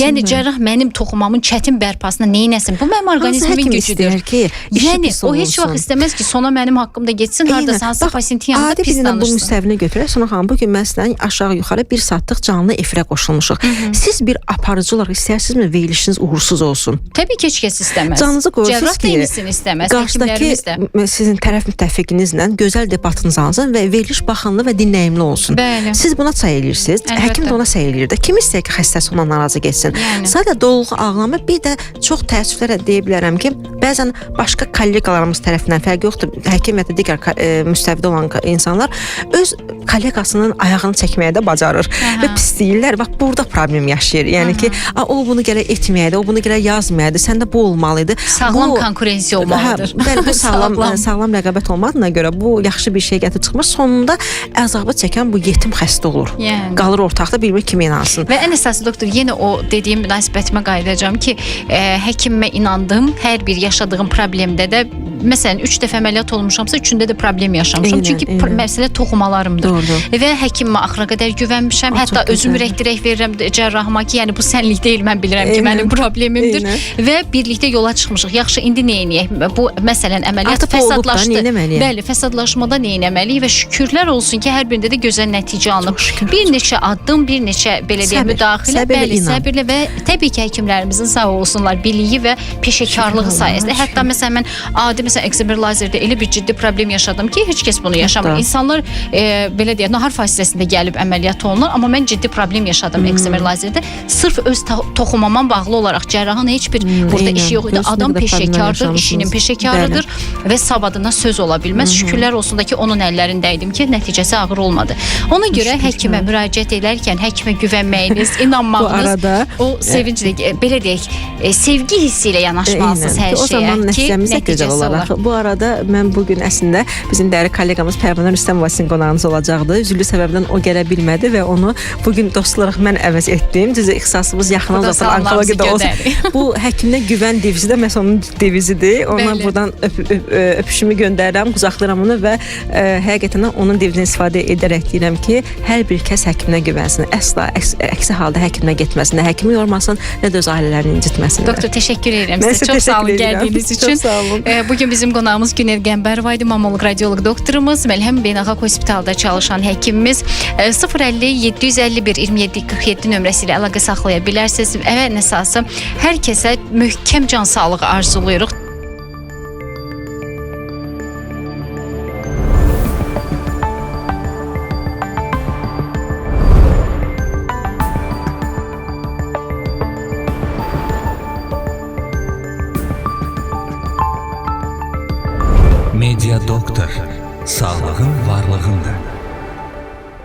[SPEAKER 2] Yəni, cərrah mənim toxumamın çətin bərpasına neynəsin? Bu mənim orqanizmimin gücüdür. Yəni, o heç vaxt istəməz ki, sona mənim haqqımda getsin, haradasa hansı pasiyentin yanında pis danışsın.
[SPEAKER 3] Bu müstəvini götürək. Sonra xanım, bugün mən sizdən aşağı yuxarı 1 saatlıq canlı efirə qoşulmuşuq. Siz bir aparıcı olaraq istəyirsinizmi verilişiniz uğursuz olsun?
[SPEAKER 2] Təbii ki, heç kəs istəməz.
[SPEAKER 3] Canınızı qoyursunuz
[SPEAKER 2] Cərrah da
[SPEAKER 3] ki,
[SPEAKER 2] iyisini istəməz,
[SPEAKER 3] qarşıdakı
[SPEAKER 2] həkimlərimiz də.
[SPEAKER 3] sizin tərəf müttəfiqinizlə gözəl debatınız alsın və veriliş baxımlı və dinləyimli olsun.
[SPEAKER 2] Bəli.
[SPEAKER 3] Siz buna səy edirsiniz.
[SPEAKER 2] Əlbəttə.
[SPEAKER 3] Həkim də ona səy edir də. Kim istəyir ki, xəstəsi ondan narazı getsin?
[SPEAKER 2] Yəni.
[SPEAKER 3] Sadə doluq ağlama, bir də çox təəssüflərlə deyə bilərəm ki, bəzən başqa kolleqalarımız tərəfindən fərqi yoxdur. Həkim və digər müstəvidə olan insanlar öz kolleqasının ayağını çəkməyə də bacarır və pisləyirlər. Bax burada problem yaşayır. Yəni ki, o bunu gələ etməyəydi, o bunu gələ yazmayaydı, səndə bu olmalıydı.
[SPEAKER 2] Sağlam konkurensiya olmalıdır.
[SPEAKER 3] Bəli, bu sağlam rəqabət olmadığına görə bu yaxşı bir şey gətirib çıxmır. Sonunda əzabı çəkən bu yetim xəstə olur.
[SPEAKER 2] Yəni.
[SPEAKER 3] Qalır ortaqda, bilmir kim inansın.
[SPEAKER 2] Və ən əsası doktor, yenə o dediyim münasibətimə qayıdacağam ki, həkimimə inandım. Hər bir yaşadığım problemdə də məsələn 3 dəfə əməliyyat olmuşamsa, 3-ündə də problem yaşamışam. Çünki məsələ toxumalarımdır.
[SPEAKER 3] Doğrudur.
[SPEAKER 2] Və həkimimə axıra qədər güvənmişəm. Hətta özüm ürək-dirək verirəm cərrahıma ki, yəni bu sənlik deyil, mən bilirəm ki, mənim problemimdir. Və birlikdə yola çıxmışıq. Yaxşı, indi nə edək? Bu məsələn əməliyyat fəsadlaşdı. Bəli, fəsadlaşmada nə etməliyik və şükürlər olsun ki, hər birində də gözəl nəticə alınıb. Bir neçə addım, bir neçə belə deyək müdaxilə, bəli, səbirlə və təbii ki, həkimlərimizin sağ olsunlar biliyi və peşəkarlığı sayəsində. Hətta məsələn mən adi ekzimer lazerdə elə bir ciddi problem yaşadım ki, heç kəs bunu yaşamır. İnsanlar belə deyək, nahar fasiləsinə gəlib əməliyyat olunur, amma mən ciddi problem yaşadım ekzimer lazerdə. Sırf öz toxumama bağlı olaraq cərrahın heç bir burada işi yox idi. Adam peşəkardır, işinin peşəkarıdır və savadına söz ola bilməz. Şükürlər olsun da ki, onun əllərində idim ki, nəticəsi ağır olmadı. Ona görə həkimə müraciət edərkən həkimə güvənməyiniz, inanmağınız, o sevincli, belə deyək, sevgi hissi ilə yanaşmalısınız hər şeyə.
[SPEAKER 3] O zaman nəticəmiz gözəl olaraq. Bu arada mən bugün əslində bizim dəyərli kolleqamız Pərvanə Rüstəmova sizin qonağınız olacaqdı. Üzüllü səbəbdən o gələ bilmədi və onu bugün dostlarıq mən əvəz etdim. Düzü ixtisasımız yaxın uzaqdan onkologiyada olsun. Bu həkimə güvən devizi də məhz onun devizidir. Ona buradan öpüşümü göndərirəm, qucaqlayıram onu və həqiqətən onun devizini istifadə edərək deyirəm ki, hər bir kəs həkiminə güvənsin. Əsla əksi halda həkiminə getməsin, nə həkimi yormasın, nə də öz ailələrini incitməsin.
[SPEAKER 2] Doktor, təşəkkür edirəm sizə. Çox sağ olun gəldiyiniz üçün.
[SPEAKER 3] Çox sağ olun.
[SPEAKER 2] Bugün bizim qonağımız Günel Qəmbərova idi, mammoloq radioloq doktorumuz, Məlhəm Beynəlxalq Hospitalda çalışan həkimimiz. 050-751-2747 nömrəsi ilə əlaqə saxlaya bilərsiniz və ən əsası hər kəsə möhkəm can sağlığı arzuluyuruq.
[SPEAKER 1] Media Doktor, sağlığın varlığındır.